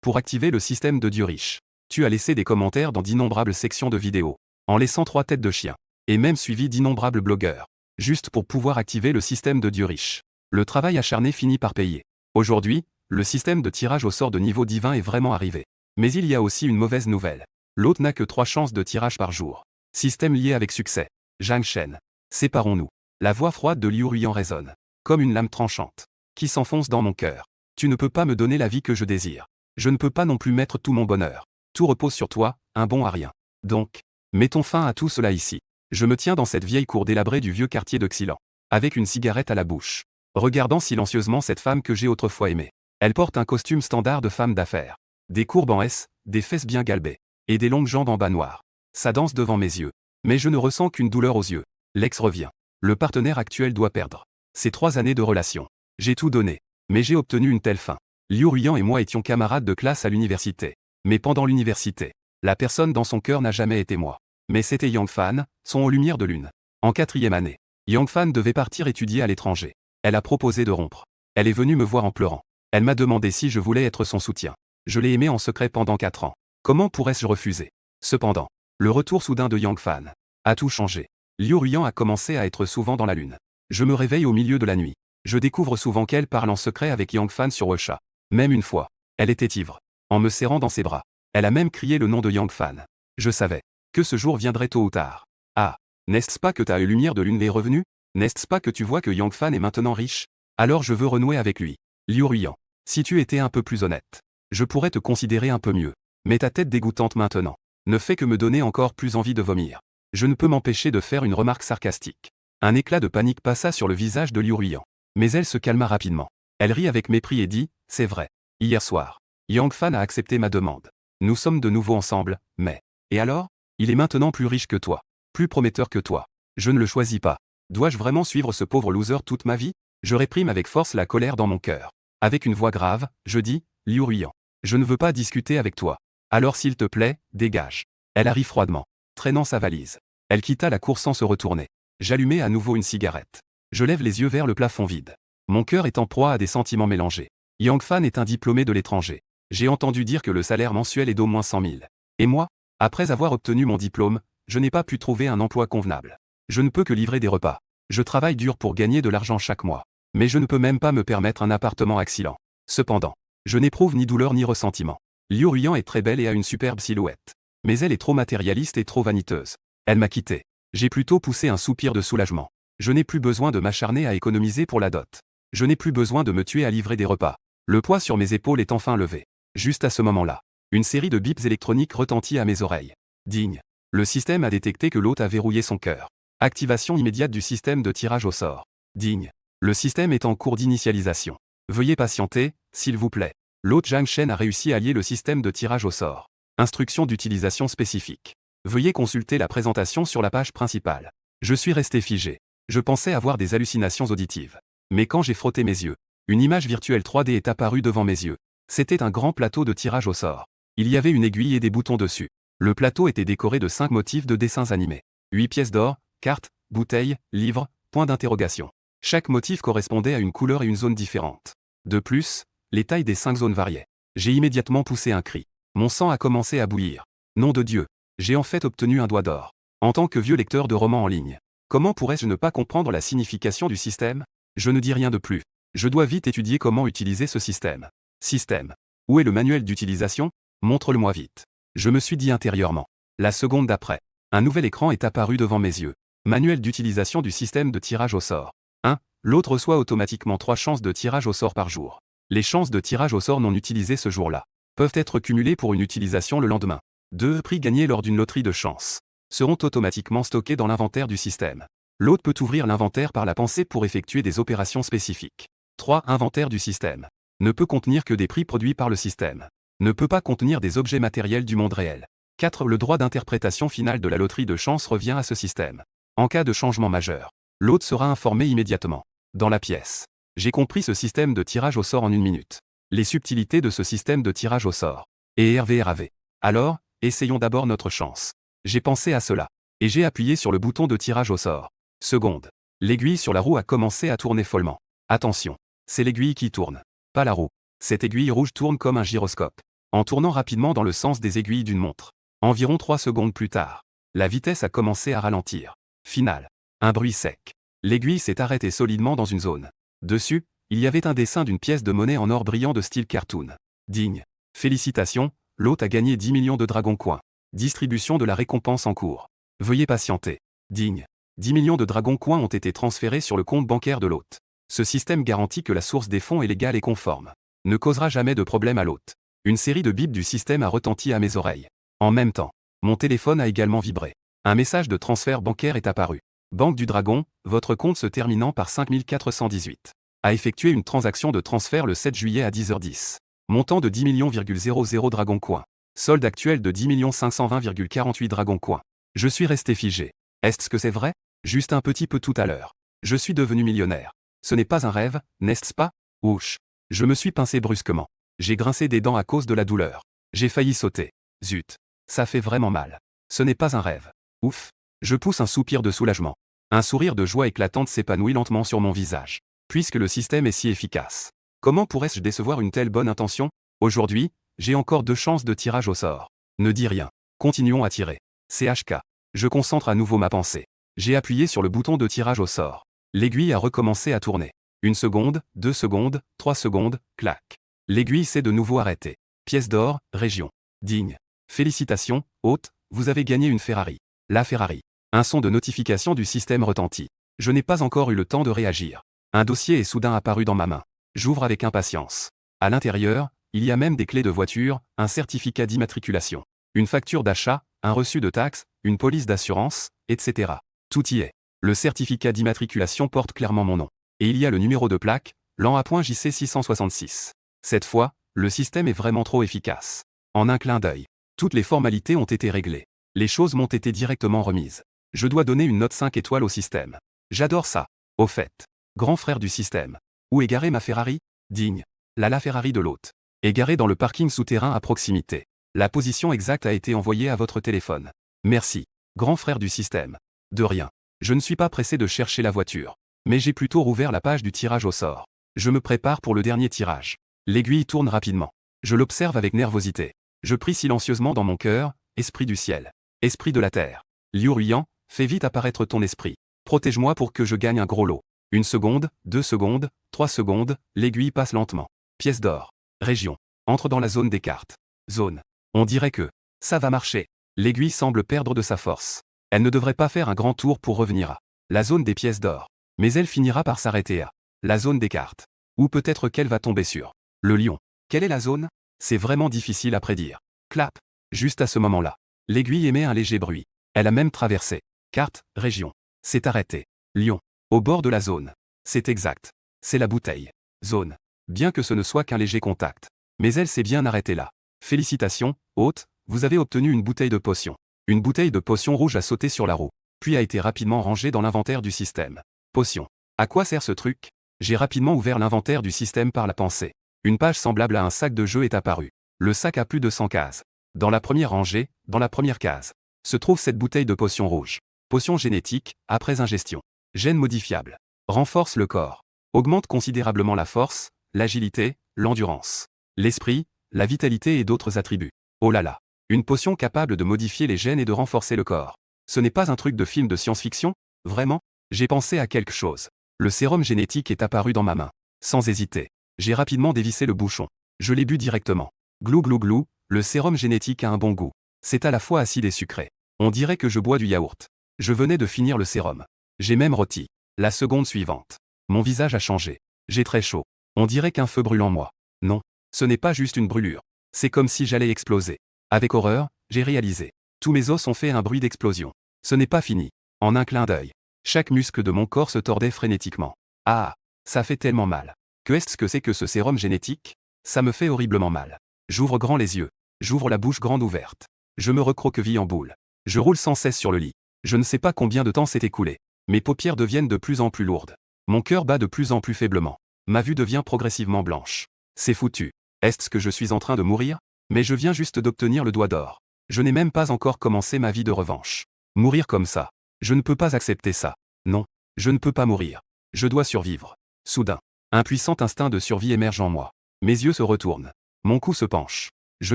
pour activer le système de Dieu riche. Tu as laissé des commentaires dans d'innombrables sections de vidéos, en laissant 3 têtes de chien, et même suivi d'innombrables blogueurs, juste pour pouvoir activer le système de Dieu riche. Le travail acharné finit par payer. Aujourd'hui, le système de tirage au sort de niveau divin est vraiment arrivé. Mais il y a aussi une mauvaise nouvelle. L'hôte n'a que 3 chances de tirage par jour. Système lié avec succès. Zhang Shen. Séparons-nous. La voix froide de Liu Ruyan résonne, comme une lame tranchante, qui s'enfonce dans mon cœur. Tu ne peux pas me donner la vie que je désire. Je ne peux pas non plus mettre tout mon bonheur. Tout repose sur toi, un bon à rien. Donc, mettons fin à tout cela ici. Je me tiens dans cette vieille cour délabrée du vieux quartier de Xilan, avec une cigarette à la bouche, regardant silencieusement cette femme que j'ai autrefois aimée. Elle porte un costume standard de femme d'affaires. Des courbes en S, des fesses bien galbées, et des longues jambes en bas noir. Ça danse devant mes yeux. Mais je ne ressens qu'une douleur aux yeux. L'ex revient. Le partenaire actuel doit perdre. Ces 3 années de relation. J'ai tout donné. Mais j'ai obtenu une telle fin. Liu Ruyan et moi étions camarades de classe à l'université. Mais pendant l'université, la personne dans son cœur n'a jamais été moi. Mais c'était Yang Fan, son aux lumières de lune. En 4e année, Yang Fan devait partir étudier à l'étranger. Elle a proposé de rompre. Elle est venue me voir en pleurant. Elle m'a demandé si je voulais être son soutien. Je l'ai aimée en secret pendant 4 ans. Comment pourrais-je refuser? Cependant, le retour soudain de Yang Fan a tout changé. Liu Ruyan a commencé à être souvent dans la lune. Je me réveille au milieu de la nuit. Je découvre souvent qu'elle parle en secret avec Yang Fan sur WeChat. Même une fois, elle était ivre. En me serrant dans ses bras, elle a même crié le nom de Yang Fan. Je savais que ce jour viendrait tôt ou tard. Ah, n'est-ce pas que ta lumière de lune est revenue? N'est-ce pas que tu vois que Yang Fan est maintenant riche? Alors je veux renouer avec lui. Liu Ruyan, si tu étais un peu plus honnête, je pourrais te considérer un peu mieux. Mais ta tête dégoûtante maintenant ne fait que me donner encore plus envie de vomir. Je ne peux m'empêcher de faire une remarque sarcastique. Un éclat de panique passa sur le visage de Liu Ruyan. Mais elle se calma rapidement. Elle rit avec mépris et dit, c'est vrai. Hier soir, Yang Fan a accepté ma demande. Nous sommes de nouveau ensemble, mais... Et alors? Il est maintenant plus riche que toi. Plus prometteur que toi. Je ne le choisis pas. Dois-je vraiment suivre ce pauvre loser toute ma vie? Je réprime avec force la colère dans mon cœur. Avec une voix grave, je dis, Liu Ruyan, je ne veux pas discuter avec toi. Alors s'il te plaît, dégage. Elle arrive froidement, traînant sa valise. Elle quitta la cour sans se retourner. J'allumai à nouveau une cigarette. Je lève les yeux vers le plafond vide. Mon cœur est en proie à des sentiments mélangés. Yang Fan est un diplômé de l'étranger. J'ai entendu dire que le salaire mensuel est d'au moins 100 000. Et moi, après avoir obtenu mon diplôme, je n'ai pas pu trouver un emploi convenable. Je ne peux que livrer des repas. Je travaille dur pour gagner de l'argent chaque mois. Mais je ne peux même pas me permettre un appartement à Xilan. Cependant, je n'éprouve ni douleur ni ressentiment. Liu Ruyan est très belle et a une superbe silhouette. Mais elle est trop matérialiste et trop vaniteuse. Elle m'a quitté. J'ai plutôt poussé un soupir de soulagement. Je n'ai plus besoin de m'acharner à économiser pour la dot. Je n'ai plus besoin de me tuer à livrer des repas. Le poids sur mes épaules est enfin levé. Juste à ce moment-là, une série de bips électroniques retentit à mes oreilles. Digne. Le système a détecté que l'hôte a verrouillé son cœur. Activation immédiate du système de tirage au sort. Digne. Le système est en cours d'initialisation. Veuillez patienter, s'il vous plaît. L'hôte Zhang Shen a réussi à lier le système de tirage au sort. Instructions d'utilisation spécifiques. Veuillez consulter la présentation sur la page principale. Je suis resté figé. Je pensais avoir des hallucinations auditives. Mais quand j'ai frotté mes yeux, une image virtuelle 3D est apparue devant mes yeux. C'était un grand plateau de tirage au sort. Il y avait une aiguille et des boutons dessus. Le plateau était décoré de 5 motifs de dessins animés. 8 pièces d'or, cartes, bouteilles, livres, points d'interrogation. Chaque motif correspondait à une couleur et une zone différente. De plus, les tailles des 5 zones variaient. J'ai immédiatement poussé un cri. Mon sang a commencé à bouillir. Nom de Dieu. J'ai en fait obtenu un doigt d'or. En tant que vieux lecteur de romans en ligne, comment pourrais-je ne pas comprendre la signification du système? Je ne dis rien de plus. Je dois vite étudier comment utiliser ce système. Système. Où est le manuel d'utilisation? Montre-le-moi vite. Je me suis dit intérieurement. La seconde d'après, un nouvel écran est apparu devant mes yeux. Manuel d'utilisation du système de tirage au sort. 1. L'hôte reçoit automatiquement 3 chances de tirage au sort par jour. Les chances de tirage au sort non utilisées ce jour-là peuvent être cumulées pour une utilisation le lendemain. 2. Prix gagnés lors d'une loterie de chance seront automatiquement stockés dans l'inventaire du système. L'hôte peut ouvrir l'inventaire par la pensée pour effectuer des opérations spécifiques. 3. Inventaire du système. Ne peut contenir que des prix produits par le système. Ne peut pas contenir des objets matériels du monde réel. 4. Le droit d'interprétation finale de la loterie de chance revient à ce système. En cas de changement majeur, l'hôte sera informé immédiatement. Dans la pièce. J'ai compris ce système de tirage au sort en 1 minute. Les subtilités de ce système de tirage au sort. Et RVRAV. Alors, essayons d'abord notre chance. J'ai pensé à cela. Et j'ai appuyé sur le bouton de tirage au sort. Seconde. L'aiguille sur la roue a commencé à tourner follement. Attention. C'est l'aiguille qui tourne. Pas la roue. Cette aiguille rouge tourne comme un gyroscope. en tournant rapidement dans le sens des aiguilles d'une montre. Environ 3 secondes plus tard, la vitesse a commencé à ralentir. Final. Un bruit sec. L'aiguille s'est arrêtée solidement dans une zone. Dessus, il y avait un dessin d'une pièce de monnaie en or brillant de style cartoon. Digne. Félicitations, l'hôte a gagné 10 millions de Dragon Coins. Distribution de la récompense en cours. Veuillez patienter. Digne. 10 millions de Dragon Coins ont été transférés sur le compte bancaire de l'hôte. Ce système garantit que la source des fonds est légale et conforme. Ne causera jamais de problème à l'hôte. Une série de bips du système a retenti à mes oreilles. En même temps, mon téléphone a également vibré. Un message de transfert bancaire est apparu. Banque du Dragon, votre compte se terminant par 5418. A effectué une transaction de transfert le 7 juillet à 10h10. Montant de 10 millions,00 Dragon Coins. Solde actuel de 10 520,48 Dragon Coins. Je suis resté figé. Est-ce que c'est vrai? Juste un petit peu tout à l'heure. Je suis devenu millionnaire. Ce n'est pas un rêve, n'est-ce pas? Ouch. Je me suis pincé brusquement. J'ai grincé des dents à cause de la douleur. J'ai failli sauter. Zut. Ça fait vraiment mal. Ce n'est pas un rêve. Ouf. Je pousse un soupir de soulagement. Un sourire de joie éclatante s'épanouit lentement sur mon visage. Puisque le système est si efficace. Comment pourrais-je décevoir une telle bonne intention? Aujourd'hui, j'ai encore 2 chances de tirage au sort. Ne dis rien. Continuons à tirer. CHK. Je concentre à nouveau ma pensée. J'ai appuyé sur le bouton de tirage au sort. L'aiguille a recommencé à tourner. 1 seconde, 2 secondes, 3 secondes, clac. L'aiguille s'est de nouveau arrêtée. Pièce d'or, région. Digne. Félicitations, hôte, vous avez gagné une Ferrari. La Ferrari. Un son de notification du système retentit. Je n'ai pas encore eu le temps de réagir. Un dossier est soudain apparu dans ma main. J'ouvre avec impatience. À l'intérieur, il y a même des clés de voiture, un certificat d'immatriculation, une facture d'achat, un reçu de taxe, une police d'assurance, etc. Tout y est. Le certificat d'immatriculation porte clairement mon nom. Et il y a le numéro de plaque, l'an A.JC 666. Cette fois, le système est vraiment trop efficace. En un clin d'œil, toutes les formalités ont été réglées. Les choses m'ont été directement remises. Je dois donner une note 5 étoiles au système. J'adore ça. Au fait. Grand frère du système. Où est garée ma Ferrari? Digne. La Ferrari de l'hôte. Est garée dans le parking souterrain à proximité. La position exacte a été envoyée à votre téléphone. Merci. Grand frère du système. De rien. Je ne suis pas pressé de chercher la voiture. Mais j'ai plutôt rouvert la page du tirage au sort. Je me prépare pour le dernier tirage. L'aiguille tourne rapidement. Je l'observe avec nervosité. Je prie silencieusement dans mon cœur, esprit du ciel. Esprit de la terre. Liu Ruyan, fais vite apparaître ton esprit. Protège-moi pour que je gagne un gros lot. 1 seconde, 2 secondes, 3 secondes, l'aiguille passe lentement. Pièce d'or. Région. Entre dans la zone des cartes. Zone. On dirait que ça va marcher. L'aiguille semble perdre de sa force. Elle ne devrait pas faire un grand tour pour revenir à la zone des pièces d'or. Mais elle finira par s'arrêter à la zone des cartes. Ou peut-être qu'elle va tomber sur le lion. Quelle est la zone? C'est vraiment difficile à prédire. Clap. Juste à ce moment-là. L'aiguille émet un léger bruit. Elle a même traversé. Carte, région. C'est arrêté. Lion. Au bord de la zone. C'est exact. C'est la bouteille. Zone. Bien que ce ne soit qu'un léger contact. Mais elle s'est bien arrêtée là. Félicitations, hôte, vous avez obtenu une bouteille de potion. Une bouteille de potion rouge a sauté sur la roue, puis a été rapidement rangée dans l'inventaire du système. Potion. À quoi sert ce truc? J'ai rapidement ouvert l'inventaire du système par la pensée. Une page semblable à un sac de jeu est apparue. Le sac a plus de 100 cases. Dans la première rangée, dans la première case, se trouve cette bouteille de potion rouge. Potion génétique, après ingestion. Gène modifiable. Renforce le corps. Augmente considérablement la force, l'agilité, l'endurance, l'esprit, la vitalité et d'autres attributs. Oh là là. Une potion capable de modifier les gènes et de renforcer le corps. Ce n'est pas un truc de film de science-fiction? Vraiment? J'ai pensé à quelque chose. Le sérum génétique est apparu dans ma main. Sans hésiter. J'ai rapidement dévissé le bouchon. Je l'ai bu directement. Glou glou glou, le sérum génétique a un bon goût. C'est à la fois acide et sucré. On dirait que je bois du yaourt. Je venais de finir le sérum. J'ai même rôti. La seconde suivante. Mon visage a changé. J'ai très chaud. On dirait qu'un feu brûle en moi. Non. Ce n'est pas juste une brûlure. C'est comme si j'allais exploser. Avec horreur, j'ai réalisé. Tous mes os ont fait un bruit d'explosion. Ce n'est pas fini. En un clin d'œil. Chaque muscle de mon corps se tordait frénétiquement. Ah, ça fait tellement mal. Qu'est-ce que c'est que ce sérum génétique? Ça me fait horriblement mal. J'ouvre grand les yeux. J'ouvre la bouche grande ouverte. Je me recroqueville en boule. Je roule sans cesse sur le lit. Je ne sais pas combien de temps s'est écoulé. Mes paupières deviennent de plus en plus lourdes. Mon cœur bat de plus en plus faiblement. Ma vue devient progressivement blanche. C'est foutu. Est-ce que je suis en train de mourir? Mais je viens juste d'obtenir le doigt d'or. Je n'ai même pas encore commencé ma vie de revanche. Mourir comme ça. Je ne peux pas accepter ça. Non. Je ne peux pas mourir. Je dois survivre. Soudain. Un puissant instinct de survie émerge en moi. Mes yeux se retournent. Mon cou se penche. Je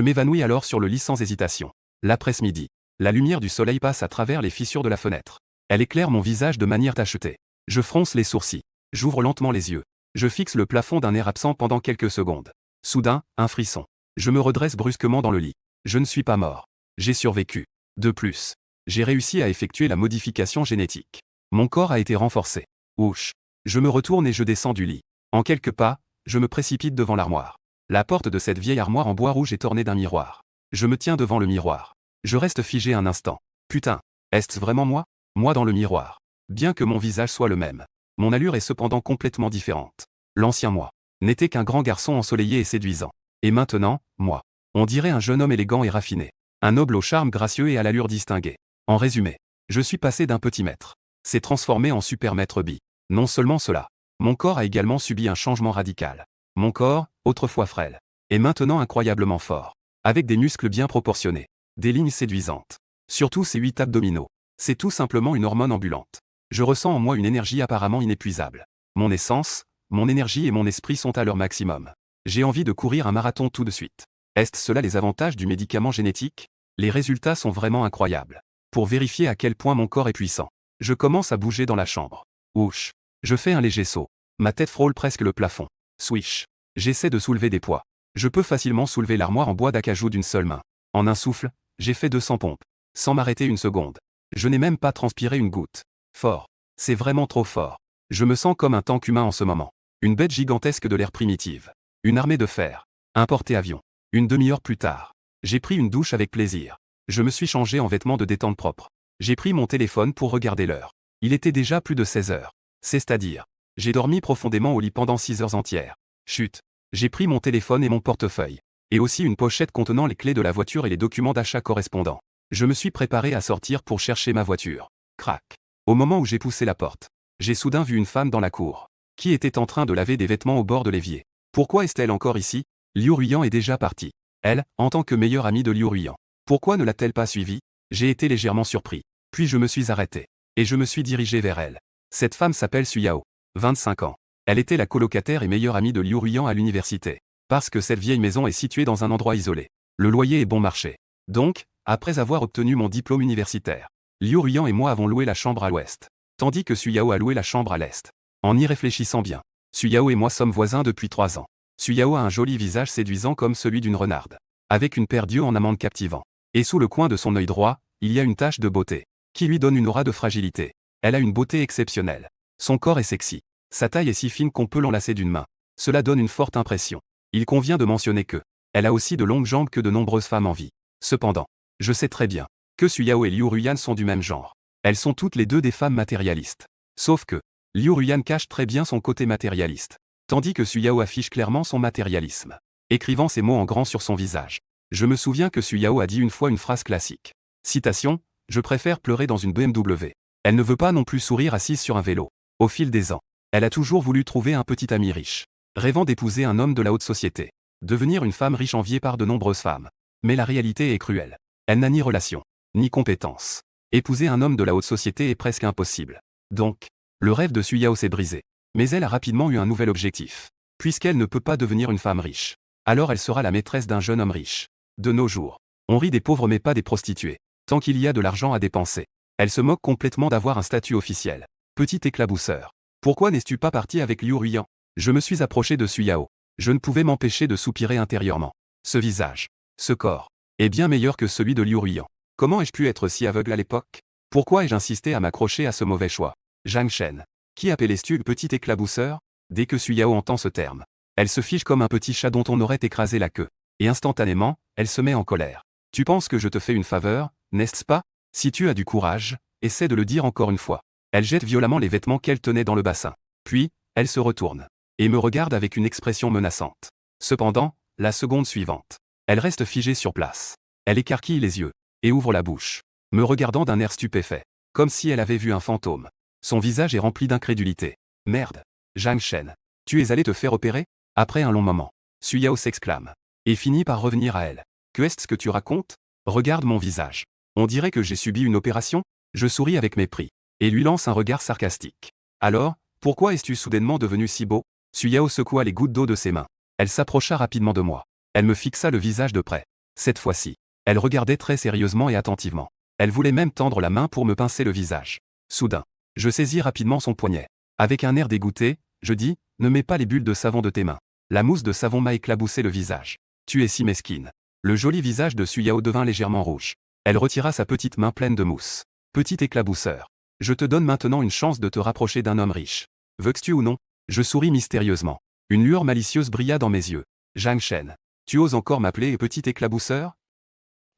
m'évanouis alors sur le lit sans hésitation. L'après-midi. La lumière du soleil passe à travers les fissures de la fenêtre. Elle éclaire mon visage de manière tachetée. Je fronce les sourcils. J'ouvre lentement les yeux. Je fixe le plafond d'un air absent pendant quelques secondes. Soudain, un frisson. Je me redresse brusquement dans le lit. Je ne suis pas mort. J'ai survécu. De plus, j'ai réussi à effectuer la modification génétique. Mon corps a été renforcé. Ouch. Je me retourne et je descends du lit. En quelques pas, je me précipite devant l'armoire. La porte de cette vieille armoire en bois rouge est ornée d'un miroir. Je me tiens devant le miroir. Je reste figé un instant. Putain, est-ce vraiment moi? Moi dans le miroir. Bien que mon visage soit le même. Mon allure est cependant complètement différente. L'ancien moi n'était qu'un grand garçon ensoleillé et séduisant. Et maintenant, moi. On dirait un jeune homme élégant et raffiné. Un noble au charme gracieux et à l'allure distinguée. En résumé, je suis passé d'un petit maître. S'est transformé en super maître bi. Non seulement cela. Mon corps a également subi un changement radical. Mon corps, autrefois frêle, est maintenant incroyablement fort. Avec des muscles bien proportionnés. Des lignes séduisantes. Surtout ces 8 abdominaux. C'est tout simplement une hormone ambulante. Je ressens en moi une énergie apparemment inépuisable. Mon essence, mon énergie et mon esprit sont à leur maximum. J'ai envie de courir un marathon tout de suite. Est-ce cela les avantages du médicament génétique? Les résultats sont vraiment incroyables. Pour vérifier à quel point mon corps est puissant, je commence à bouger dans la chambre. Ouch. Je fais un léger saut. Ma tête frôle presque le plafond. Swish. J'essaie de soulever des poids. Je peux facilement soulever l'armoire en bois d'acajou d'une seule main. En un souffle, j'ai fait 200 pompes. Sans m'arrêter une seconde. Je n'ai même pas transpiré une goutte. Fort. C'est vraiment trop fort. Je me sens comme un tank humain en ce moment. Une bête gigantesque de l'ère primitive. Une armée de fer. Un porte-avions. Une demi-heure plus tard. J'ai pris une douche avec plaisir. Je me suis changé en vêtements de détente propres. J'ai pris mon téléphone pour regarder l'heure. Il était déjà plus de 16 heures. C'est-à-dire, j'ai dormi profondément au lit pendant 6 heures entières. Chut. J'ai pris mon téléphone et mon portefeuille. Et aussi une pochette contenant les clés de la voiture et les documents d'achat correspondants. Je me suis préparé à sortir pour chercher ma voiture. Crac. Au moment où j'ai poussé la porte, j'ai soudain vu une femme dans la cour, qui était en train de laver des vêtements au bord de l'évier. Pourquoi est-elle encore ici? Liu Ruyan est déjà partie. Elle, en tant que meilleure amie de Liu Ruyan. Pourquoi ne l'a-t-elle pas suivie? J'ai été légèrement surpris. Puis je me suis arrêté. Et je me suis dirigé vers elle. Cette femme s'appelle Su Yao. 25 ans. Elle était la colocataire et meilleure amie de Liu Ruyan à l'université. Parce que cette vieille maison est située dans un endroit isolé. Le loyer est bon marché. Donc, après avoir obtenu mon diplôme universitaire, Liu Ruyan et moi avons loué la chambre à l'ouest. Tandis que Su Yao a loué la chambre à l'est. En y réfléchissant bien, Su Yao et moi sommes voisins depuis 3 ans. Su Yao a un joli visage séduisant comme celui d'une renarde. Avec une paire d'yeux en amande captivant. Et sous le coin de son œil droit, il y a une tache de beauté, qui lui donne une aura de fragilité. Elle a une beauté exceptionnelle. Son corps est sexy. Sa taille est si fine qu'on peut l'enlacer d'une main. Cela donne une forte impression. Il convient de mentionner que, elle a aussi de longues jambes que de nombreuses femmes envient. Cependant, je sais très bien, que Su Yao et Liu Ruyan sont du même genre. Elles sont toutes les deux des femmes matérialistes. Sauf que, Liu Ruyan cache très bien son côté matérialiste. Tandis que Su Yao affiche clairement son matérialisme. Écrivant ces mots en grand sur son visage. Je me souviens que Su Yao a dit une fois une phrase classique. Citation, « Je préfère pleurer dans une BMW ». Elle ne veut pas non plus sourire assise sur un vélo. Au fil des ans, elle a toujours voulu trouver un petit ami riche. Rêvant d'épouser un homme de la haute société. Devenir une femme riche enviée par de nombreuses femmes. Mais la réalité est cruelle. Elle n'a ni relation, ni compétence. Épouser un homme de la haute société est presque impossible. Donc, le rêve de Su Yao s'est brisé. Mais elle a rapidement eu un nouvel objectif. Puisqu'elle ne peut pas devenir une femme riche. Alors elle sera la maîtresse d'un jeune homme riche. De nos jours, on rit des pauvres mais pas des prostituées. Tant qu'il y a de l'argent à dépenser. Elle se moque complètement d'avoir un statut officiel. Petit éclabousseur. Pourquoi n'es-tu pas parti avec Liu Ruyan? Je me suis approché de Su Yao. Je ne pouvais m'empêcher de soupirer intérieurement. Ce visage, ce corps, est bien meilleur que celui de Liu Ruyan. Comment ai-je pu être si aveugle à l'époque? Pourquoi ai-je insisté à m'accrocher à ce mauvais choix? Zhang Shen. Qui appelais-tu petit éclabousseur? Dès que Su Yao entend ce terme, elle se fige comme un petit chat dont on aurait écrasé la queue. Et instantanément, elle se met en colère. Tu penses que je te fais une faveur, n'est-ce pas? Si tu as du courage, essaie de le dire encore une fois. Elle jette violemment les vêtements qu'elle tenait dans le bassin. Puis, elle se retourne. Et me regarde avec une expression menaçante. Cependant, la seconde suivante. Elle reste figée sur place. Elle écarquille les yeux. Et ouvre la bouche. Me regardant d'un air stupéfait. Comme si elle avait vu un fantôme. Son visage est rempli d'incrédulité. Merde. Zhang Shen. Tu es allé te faire opérer? Après un long moment. Su Yao s'exclame. Et finit par revenir à elle. Que est-ce que tu racontes? Regarde mon visage. On dirait que j'ai subi une opération? Je souris avec mépris. Et lui lance un regard sarcastique. Alors, pourquoi es-tu soudainement devenu si beau? Su Yao secoua les gouttes d'eau de ses mains. Elle s'approcha rapidement de moi. Elle me fixa le visage de près. Cette fois-ci, elle regardait très sérieusement et attentivement. Elle voulait même tendre la main pour me pincer le visage. Soudain, je saisis rapidement son poignet. Avec un air dégoûté, je dis, ne mets pas les bulles de savon de tes mains. La mousse de savon m'a éclaboussé le visage. Tu es si mesquine. Le joli visage de Suyao devint légèrement rouge. Elle retira sa petite main pleine de mousse. Petit éclabousseur. Je te donne maintenant une chance de te rapprocher d'un homme riche. Veux-tu ou non? Je souris mystérieusement. Une lueur malicieuse brilla dans mes yeux. Zhang Shen. Tu oses encore m'appeler petit éclabousseur?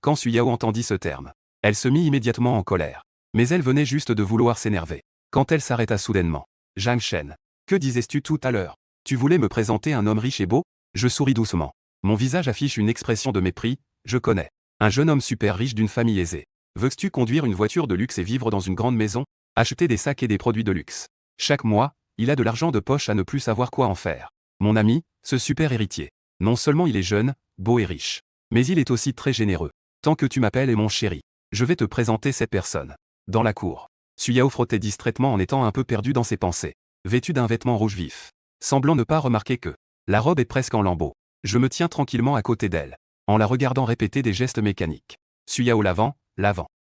Quand Suyao entendit ce terme, elle se mit immédiatement en colère. Mais elle venait juste de vouloir s'énerver. Quand elle s'arrêta soudainement. Zhang Shen. Que disais-tu tout à l'heure? Tu voulais me présenter un homme riche et beau? Je souris doucement. Mon visage affiche une expression de mépris. Je connais. Un jeune homme super riche d'une famille aisée. Veux-tu conduire une voiture de luxe et vivre dans une grande maison? Acheter des sacs et des produits de luxe. Chaque mois, il a de l'argent de poche à ne plus savoir quoi en faire. Mon ami, ce super héritier. Non seulement il est jeune, beau et riche, mais il est aussi très généreux. Tant que tu m'appelles et mon chéri, je vais te présenter cette personne. Dans la cour, Suyao frottait distraitement en étant un peu perdu dans ses pensées. Vêtu d'un vêtement rouge vif, semblant ne pas remarquer que la robe est presque en lambeaux. Je me tiens tranquillement à côté d'elle, en la regardant répéter des gestes mécaniques. Suyao l'avant,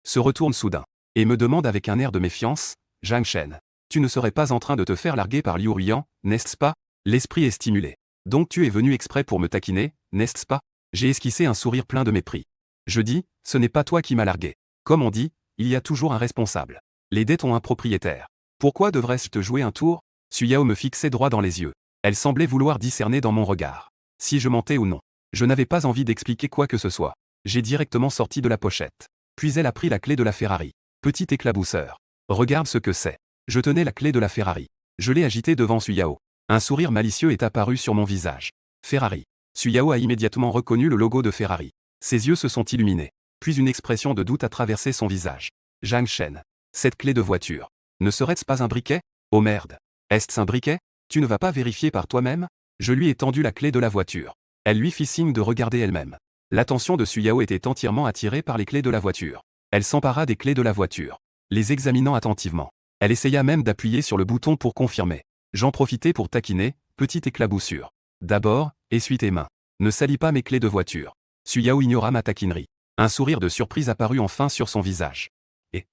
se retourne soudain, et me demande avec un air de méfiance, Zhang Shen, tu ne serais pas en train de te faire larguer par Liu Ruiyan, n'est-ce pas? L'esprit est stimulé. Donc tu es venu exprès pour me taquiner, n'est-ce pas? J'ai esquissé un sourire plein de mépris. Je dis, ce n'est pas toi qui m'as largué. Comme on dit, il y a toujours un responsable. Les dettes ont un propriétaire. Pourquoi devrais-je te jouer un tour? Suyao me fixait droit dans les yeux. Elle semblait vouloir discerner dans mon regard si je mentais ou non. Je n'avais pas envie d'expliquer quoi que ce soit. J'ai directement sorti de la pochette. Puis elle a pris la clé de la Ferrari. Petit éclabousseur. Regarde ce que c'est. Je tenais la clé de la Ferrari. Je l'ai agitée devant Suyao. Un sourire malicieux est apparu sur mon visage. Ferrari. Suyao a immédiatement reconnu le logo de Ferrari. Ses yeux se sont illuminés. Puis une expression de doute a traversé son visage. Zhang Shen. Cette clé de voiture. Ne serait-ce pas un briquet? Oh merde. Est-ce un briquet? Tu ne vas pas vérifier par toi-même? Je lui ai tendu la clé de la voiture. Elle lui fit signe de regarder elle-même. L'attention de Suyao était entièrement attirée par les clés de la voiture. Elle s'empara des clés de la voiture, les examinant attentivement. Elle essaya même d'appuyer sur le bouton pour confirmer. J'en profitai pour taquiner, petite éclaboussure. D'abord, essuie tes mains. Ne salis pas mes clés de voiture. Suyao ignora ma taquinerie. Un sourire de surprise apparut enfin sur son visage. Et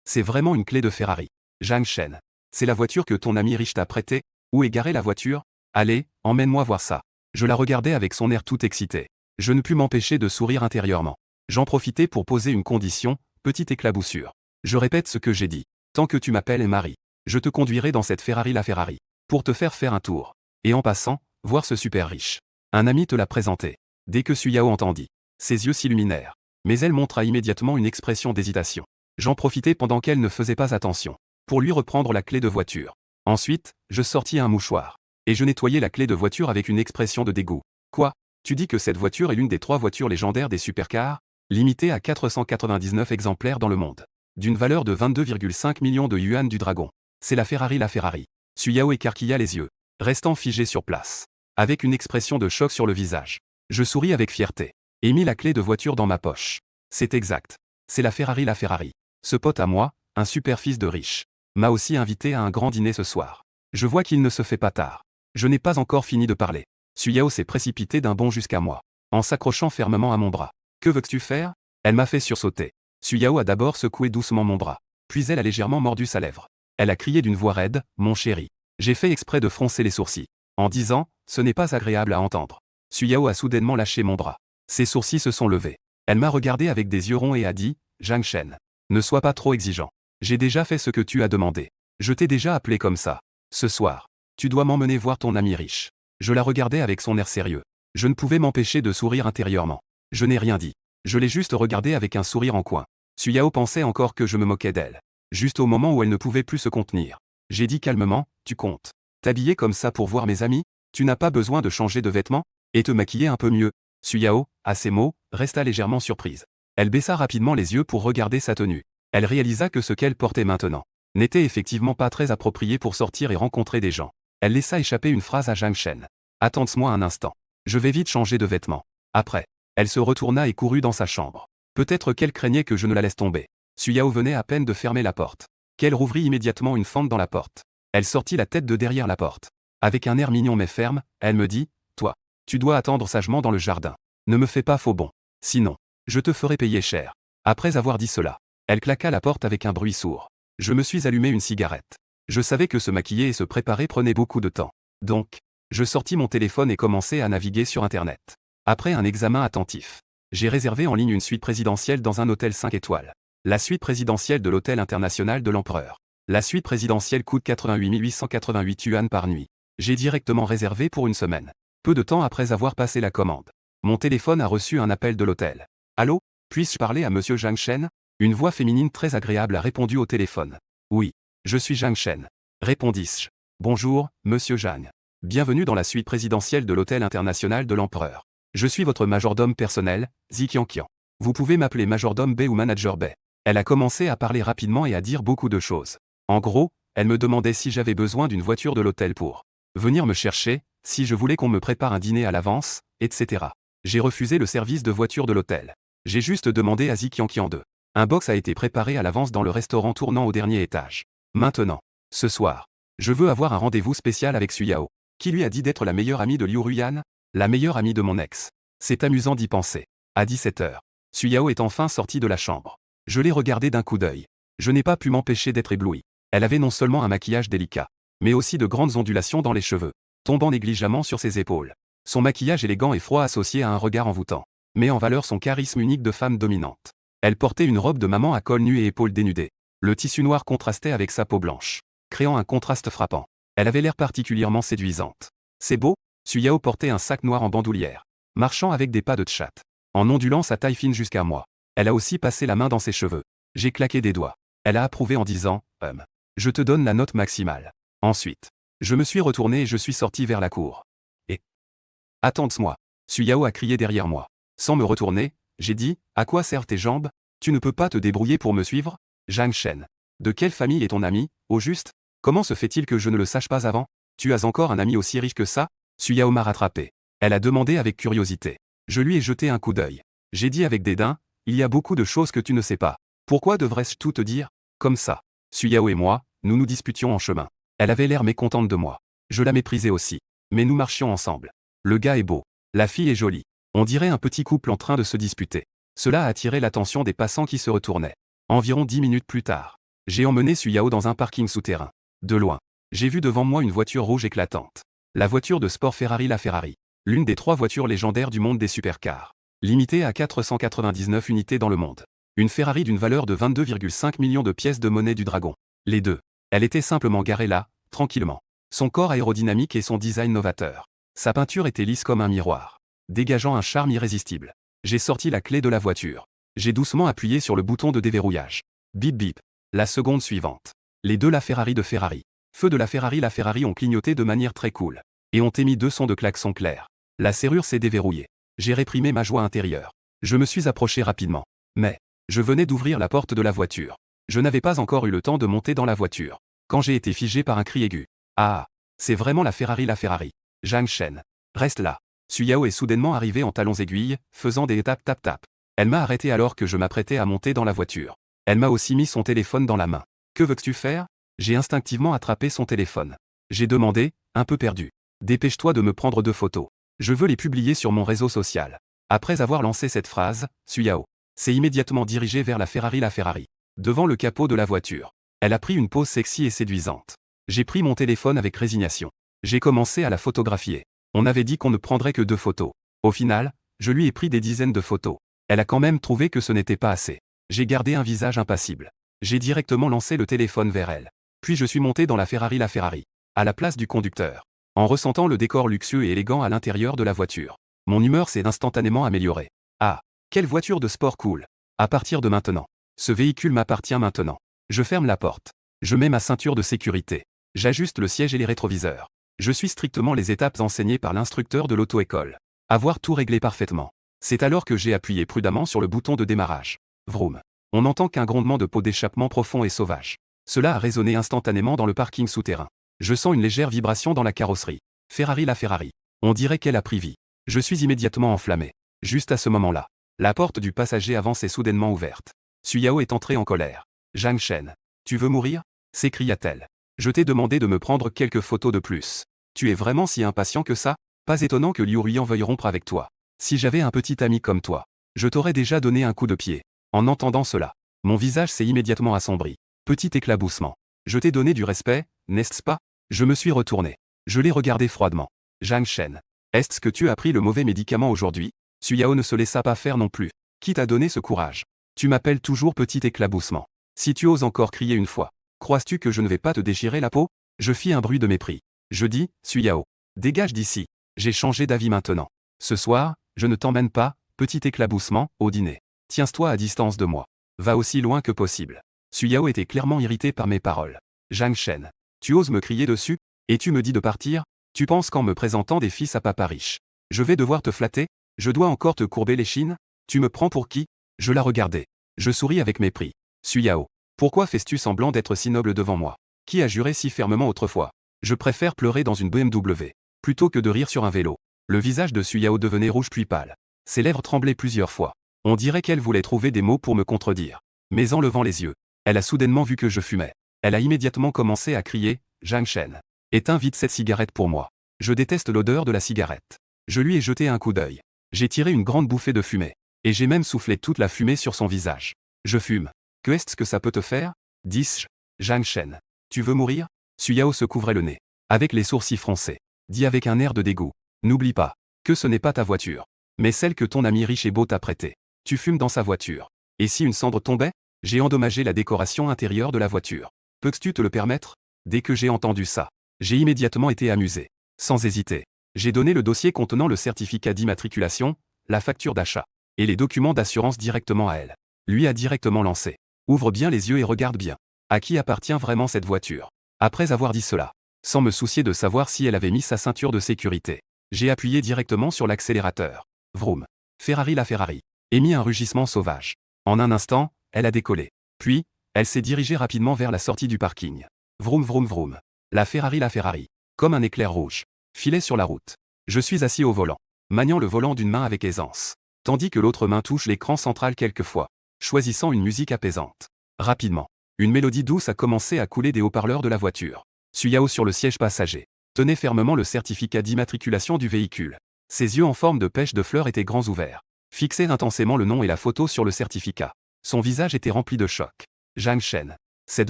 c'est vraiment une clé de Ferrari. Zhang Shen. C'est la voiture que ton ami riche t'a prêtée? Où est garée la voiture? Allez, emmène-moi voir ça. Je la regardais avec son air tout excité. Je ne pus m'empêcher de sourire intérieurement. J'en profitai pour poser une condition, petite éclaboussure. Je répète ce que j'ai dit. Tant que tu m'appelles Marie, je te conduirai dans cette Ferrari la Ferrari. Pour te faire un tour. Et en passant, voir ce super riche. Un ami te l'a présenté. Dès que Suyao entendit, ses yeux s'illuminèrent. Mais elle montra immédiatement une expression d'hésitation. J'en profitai pendant qu'elle ne faisait pas attention. Pour lui reprendre la clé de voiture. Ensuite, je sortis un mouchoir. Et je nettoyai la clé de voiture avec une expression de dégoût. Quoi? Tu dis que cette voiture est l'une des 3 voitures légendaires des supercars, limitée à 499 exemplaires dans le monde. D'une valeur de 22,5 millions de yuan du dragon. C'est la Ferrari la Ferrari. Suyao écarquilla les yeux, restant figé sur place, avec une expression de choc sur le visage. Je souris avec fierté, et mis la clé de voiture dans ma poche. C'est exact. C'est la Ferrari la Ferrari. Ce pote à moi, un super fils de riche, m'a aussi invité à un grand dîner ce soir. Je vois qu'il ne se fait pas tard. Je n'ai pas encore fini de parler. Suyao s'est précipité d'un bond jusqu'à moi, en s'accrochant fermement à mon bras. Que veux-tu faire? Elle m'a fait sursauter. Suyao a d'abord secoué doucement mon bras, puis elle a légèrement mordu sa lèvre. Elle a crié d'une voix raide, mon chéri. J'ai fait exprès de froncer les sourcils, en disant, ce n'est pas agréable à entendre. Suyao a soudainement lâché mon bras. Ses sourcils se sont levés. Elle m'a regardé avec des yeux ronds et a dit, Zhang Shen, ne sois pas trop exigeant. J'ai déjà fait ce que tu as demandé. Je t'ai déjà appelé comme ça. Ce soir, tu dois m'emmener voir ton ami riche. Je la regardais avec son air sérieux. Je ne pouvais m'empêcher de sourire intérieurement. Je n'ai rien dit. Je l'ai juste regardé avec un sourire en coin. Suyao pensait encore que je me moquais d'elle. Juste au moment où elle ne pouvait plus se contenir. J'ai dit calmement, tu comptes t'habiller comme ça pour voir mes amis? Tu n'as pas besoin de changer de vêtements? Et te maquiller un peu mieux? Suyao, à ces mots, resta légèrement surprise. Elle baissa rapidement les yeux pour regarder sa tenue. Elle réalisa que ce qu'elle portait maintenant n'était effectivement pas très approprié pour sortir et rencontrer des gens. Elle laissa échapper une phrase à Zhang Shen. Attends-moi un instant. Je vais vite changer de vêtements. Après, elle se retourna et courut dans sa chambre. Peut-être qu'elle craignait que je ne la laisse tomber. Suyao venait à peine de fermer la porte, qu'elle rouvrit immédiatement une fente dans la porte. Elle sortit la tête de derrière la porte. Avec un air mignon mais ferme, elle me dit, toi, tu dois attendre sagement dans le jardin. Ne me fais pas faux bond. Sinon, je te ferai payer cher. Après avoir dit cela, elle claqua la porte avec un bruit sourd. Je me suis allumé une cigarette. Je savais que se maquiller et se préparer prenait beaucoup de temps. Donc, je sortis mon téléphone et commençai à naviguer sur Internet. Après un examen attentif, j'ai réservé en ligne une suite présidentielle dans un hôtel 5 étoiles. La suite présidentielle de l'hôtel international de l'Empereur. La suite présidentielle coûte 88 888 yuan par nuit. J'ai directement réservé pour une semaine. Peu de temps après avoir passé la commande, mon téléphone a reçu un appel de l'hôtel. Allô, puis-je parler à monsieur Zhang Shen? Une voix féminine très agréable a répondu au téléphone. Oui, je suis Zhang Shen. Répondis-je. Bonjour, monsieur Zhang. Bienvenue dans la suite présidentielle de l'hôtel international de l'Empereur. Je suis votre majordome personnel, Zi Qianqian. Vous pouvez m'appeler majordome B ou manager B. Elle a commencé à parler rapidement et à dire beaucoup de choses. En gros, elle me demandait si j'avais besoin d'une voiture de l'hôtel pour venir me chercher, si je voulais qu'on me prépare un dîner à l'avance, etc. J'ai refusé le service de voiture de l'hôtel. J'ai juste demandé à Zi Qianqian 2. Un box a été préparé à l'avance dans le restaurant tournant au dernier étage. Maintenant, ce soir, je veux avoir un rendez-vous spécial avec Su Yao. Qui lui a dit d'être la meilleure amie de Liu Ruyan? La meilleure amie de mon ex. C'est amusant d'y penser. À 17h, Su Yao est enfin sortie de la chambre. Je l'ai regardée d'un coup d'œil. Je n'ai pas pu m'empêcher d'être ébloui. Elle avait non seulement un maquillage délicat, mais aussi de grandes ondulations dans les cheveux, tombant négligemment sur ses épaules. Son maquillage élégant et froid associé à un regard envoûtant, met en valeur son charisme unique de femme dominante. Elle portait une robe de maman à col nu et épaules dénudées. Le tissu noir contrastait avec sa peau blanche, créant un contraste frappant. Elle avait l'air particulièrement séduisante. C'est beau, Su Yao portait un sac noir en bandoulière, marchant avec des pas de chatte, en ondulant sa taille fine jusqu'à moi. Elle a aussi passé la main dans ses cheveux. J'ai claqué des doigts. Elle a approuvé en disant « Je te donne la note maximale. » Ensuite, je me suis retourné et je suis sorti vers la cour. Et « Attends-moi !» Su Yao a crié derrière moi. Sans me retourner, j'ai dit « À quoi servent tes jambes? Tu ne peux pas te débrouiller pour me suivre ?» Zhang Shen. De quelle famille est ton ami, au juste? Comment se fait-il que je ne le sache pas avant? Tu as encore un ami aussi riche que ça? Su Yao m'a rattrapé. Elle a demandé avec curiosité. Je lui ai jeté un coup d'œil. J'ai dit avec dédain, il y a beaucoup de choses que tu ne sais pas. Pourquoi devrais-je tout te dire? Comme ça. Su Yao et moi, nous nous disputions en chemin. Elle avait l'air mécontente de moi. Je la méprisais aussi. Mais nous marchions ensemble. Le gars est beau. La fille est jolie. On dirait un petit couple en train de se disputer. Cela a attiré l'attention des passants qui se retournaient. Environ 10 minutes plus tard, j'ai emmené Su Yao dans un parking souterrain. De loin, j'ai vu devant moi une voiture rouge éclatante. La voiture de sport Ferrari, la Ferrari. L'une des 3 voitures légendaires du monde des supercars. Limitée à 499 unités dans le monde. Une Ferrari d'une valeur de 22,5 millions de pièces de monnaie du dragon. Les deux. Elle était simplement garée là, tranquillement. Son corps aérodynamique et son design novateur. Sa peinture était lisse comme un miroir, dégageant un charme irrésistible. J'ai sorti la clé de la voiture. J'ai doucement appuyé sur le bouton de déverrouillage. Bip bip. La seconde suivante. Les deux la Ferrari de Ferrari. Feu de la Ferrari ont clignoté de manière très cool. Et ont émis 2 sons de klaxon clairs. La serrure s'est déverrouillée. J'ai réprimé ma joie intérieure. Je me suis approché rapidement. Mais, je venais d'ouvrir la porte de la voiture. Je n'avais pas encore eu le temps de monter dans la voiture. Quand j'ai été figé par un cri aigu. Ah, c'est vraiment la Ferrari. Zhang Shen. Reste là. Su Yao est soudainement arrivée en talons aiguilles, faisant des tap-tap-tap. Elle m'a arrêté alors que je m'apprêtais à monter dans la voiture. Elle m'a aussi mis son téléphone dans la main. Que veux-tu faire? J'ai instinctivement attrapé son téléphone. J'ai demandé, un peu perdu. Dépêche-toi de me prendre 2 photos. Je veux les publier sur mon réseau social. Après avoir lancé cette phrase, Su Yao s'est immédiatement dirigée vers la Ferrari. Devant le capot de la voiture. Elle a pris une pose sexy et séduisante. J'ai pris mon téléphone avec résignation. J'ai commencé à la photographier. On avait dit qu'on ne prendrait que 2 photos. Au final, je lui ai pris des dizaines de photos. Elle a quand même trouvé que ce n'était pas assez. J'ai gardé un visage impassible. J'ai directement lancé le téléphone vers elle. Puis je suis monté dans la Ferrari, à la place du conducteur. En ressentant le décor luxueux et élégant à l'intérieur de la voiture. Mon humeur s'est instantanément améliorée. Ah, quelle voiture de sport cool. À partir de maintenant. Ce véhicule m'appartient maintenant. Je ferme la porte. Je mets ma ceinture de sécurité. J'ajuste le siège et les rétroviseurs. Je suis strictement les étapes enseignées par l'instructeur de l'auto-école. Avoir tout réglé parfaitement. C'est alors que j'ai appuyé prudemment sur le bouton de démarrage. Vroom. On n'entend qu'un grondement de pot d'échappement profond et sauvage. Cela a résonné instantanément dans le parking souterrain. Je sens une légère vibration dans la carrosserie. Ferrari. On dirait qu'elle a pris vie. Je suis immédiatement enflammé. Juste à ce moment-là, la porte du passager avant s'est soudainement ouverte. Su Yao est entrée en colère. Zhang Shen. Tu veux mourir? S'écria-t-elle. Je t'ai demandé de me prendre quelques photos de plus. Tu es vraiment si impatient que ça? Pas étonnant que Liu Ruyan veuille rompre avec toi. Si j'avais un petit ami comme toi, Je t'aurais déjà donné un coup de pied. En entendant cela, mon visage s'est immédiatement assombri. Petit éclaboussement. Je t'ai donné du respect, n'est-ce pas? Je me suis retourné. Je l'ai regardé froidement. Zhang Shen. Est-ce que tu as pris le mauvais médicament aujourd'hui? Suyao ne se laissa pas faire non plus. Qui t'a donné ce courage? Tu m'appelles toujours petit éclaboussement. Si tu oses encore crier une fois, crois-tu que je ne vais pas te déchirer la peau? Je fis un bruit de mépris. Je dis, Suyao, dégage d'ici. J'ai changé d'avis maintenant. Ce soir, je ne t'emmène pas, petit éclaboussement, au dîner. Tiens-toi à distance de moi. Va aussi loin que possible. Suyao était clairement irrité par mes paroles. Zhang Shen. Tu oses me crier dessus? Et tu me dis de partir? Tu penses qu'en me présentant des fils à papa riche, je vais devoir te flatter? Je dois encore te courber l'échine? Tu me prends pour qui? Je la regardais. Je souris avec mépris. Suyao. Pourquoi fais-tu semblant d'être si noble devant moi? Qui a juré si fermement autrefois? Je préfère pleurer dans une BMW, plutôt que de rire sur un vélo. Le visage de Suyao devenait rouge puis pâle. Ses lèvres tremblaient plusieurs fois. On dirait qu'elle voulait trouver des mots pour me contredire. Mais en levant les yeux, elle a soudainement vu que je fumais. Elle a immédiatement commencé à crier, Zhang Shen. Éteins vite cette cigarette pour moi. Je déteste l'odeur de la cigarette. Je lui ai jeté un coup d'œil. J'ai tiré une grande bouffée de fumée. Et j'ai même soufflé toute la fumée sur son visage. Je fume. Que est-ce que ça peut te faire? Dis-je. Zhang Shen. Tu veux mourir? Suyao se couvrait le nez. Avec les sourcils froncés. Dit avec un air de dégoût. N'oublie pas que ce n'est pas ta voiture, mais celle que ton ami riche et beau t'a prêtée. Tu fumes dans sa voiture. Et si une cendre tombait? J'ai endommagé la décoration intérieure de la voiture. Peux-tu te le permettre? Dès que j'ai entendu ça, j'ai immédiatement été amusé. Sans hésiter, j'ai donné le dossier contenant le certificat d'immatriculation, la facture d'achat, et les documents d'assurance directement à elle. Lui a directement lancé. Ouvre bien les yeux et regarde bien. À qui appartient vraiment cette voiture? Après avoir dit cela, sans me soucier de savoir si elle avait mis sa ceinture de sécurité, j'ai appuyé directement sur l'accélérateur. Vroom. Ferrari la Ferrari. Émit un rugissement sauvage. En un instant, elle a décollé. Puis, elle s'est dirigée rapidement vers la sortie du parking. Vroom vroom vroom. La Ferrari, comme un éclair rouge, filait sur la route. Je suis assis au volant, maniant le volant d'une main avec aisance, tandis que l'autre main touche l'écran central quelquefois, choisissant une musique apaisante. Rapidement, une mélodie douce a commencé à couler des haut-parleurs de la voiture. Suyao sur le siège passager tenait fermement le certificat d'immatriculation du véhicule. Ses yeux en forme de pêche de fleurs étaient grands ouverts, fixaient intensément le nom et la photo sur le certificat. Son visage était rempli de choc. Zhang Shen. Cette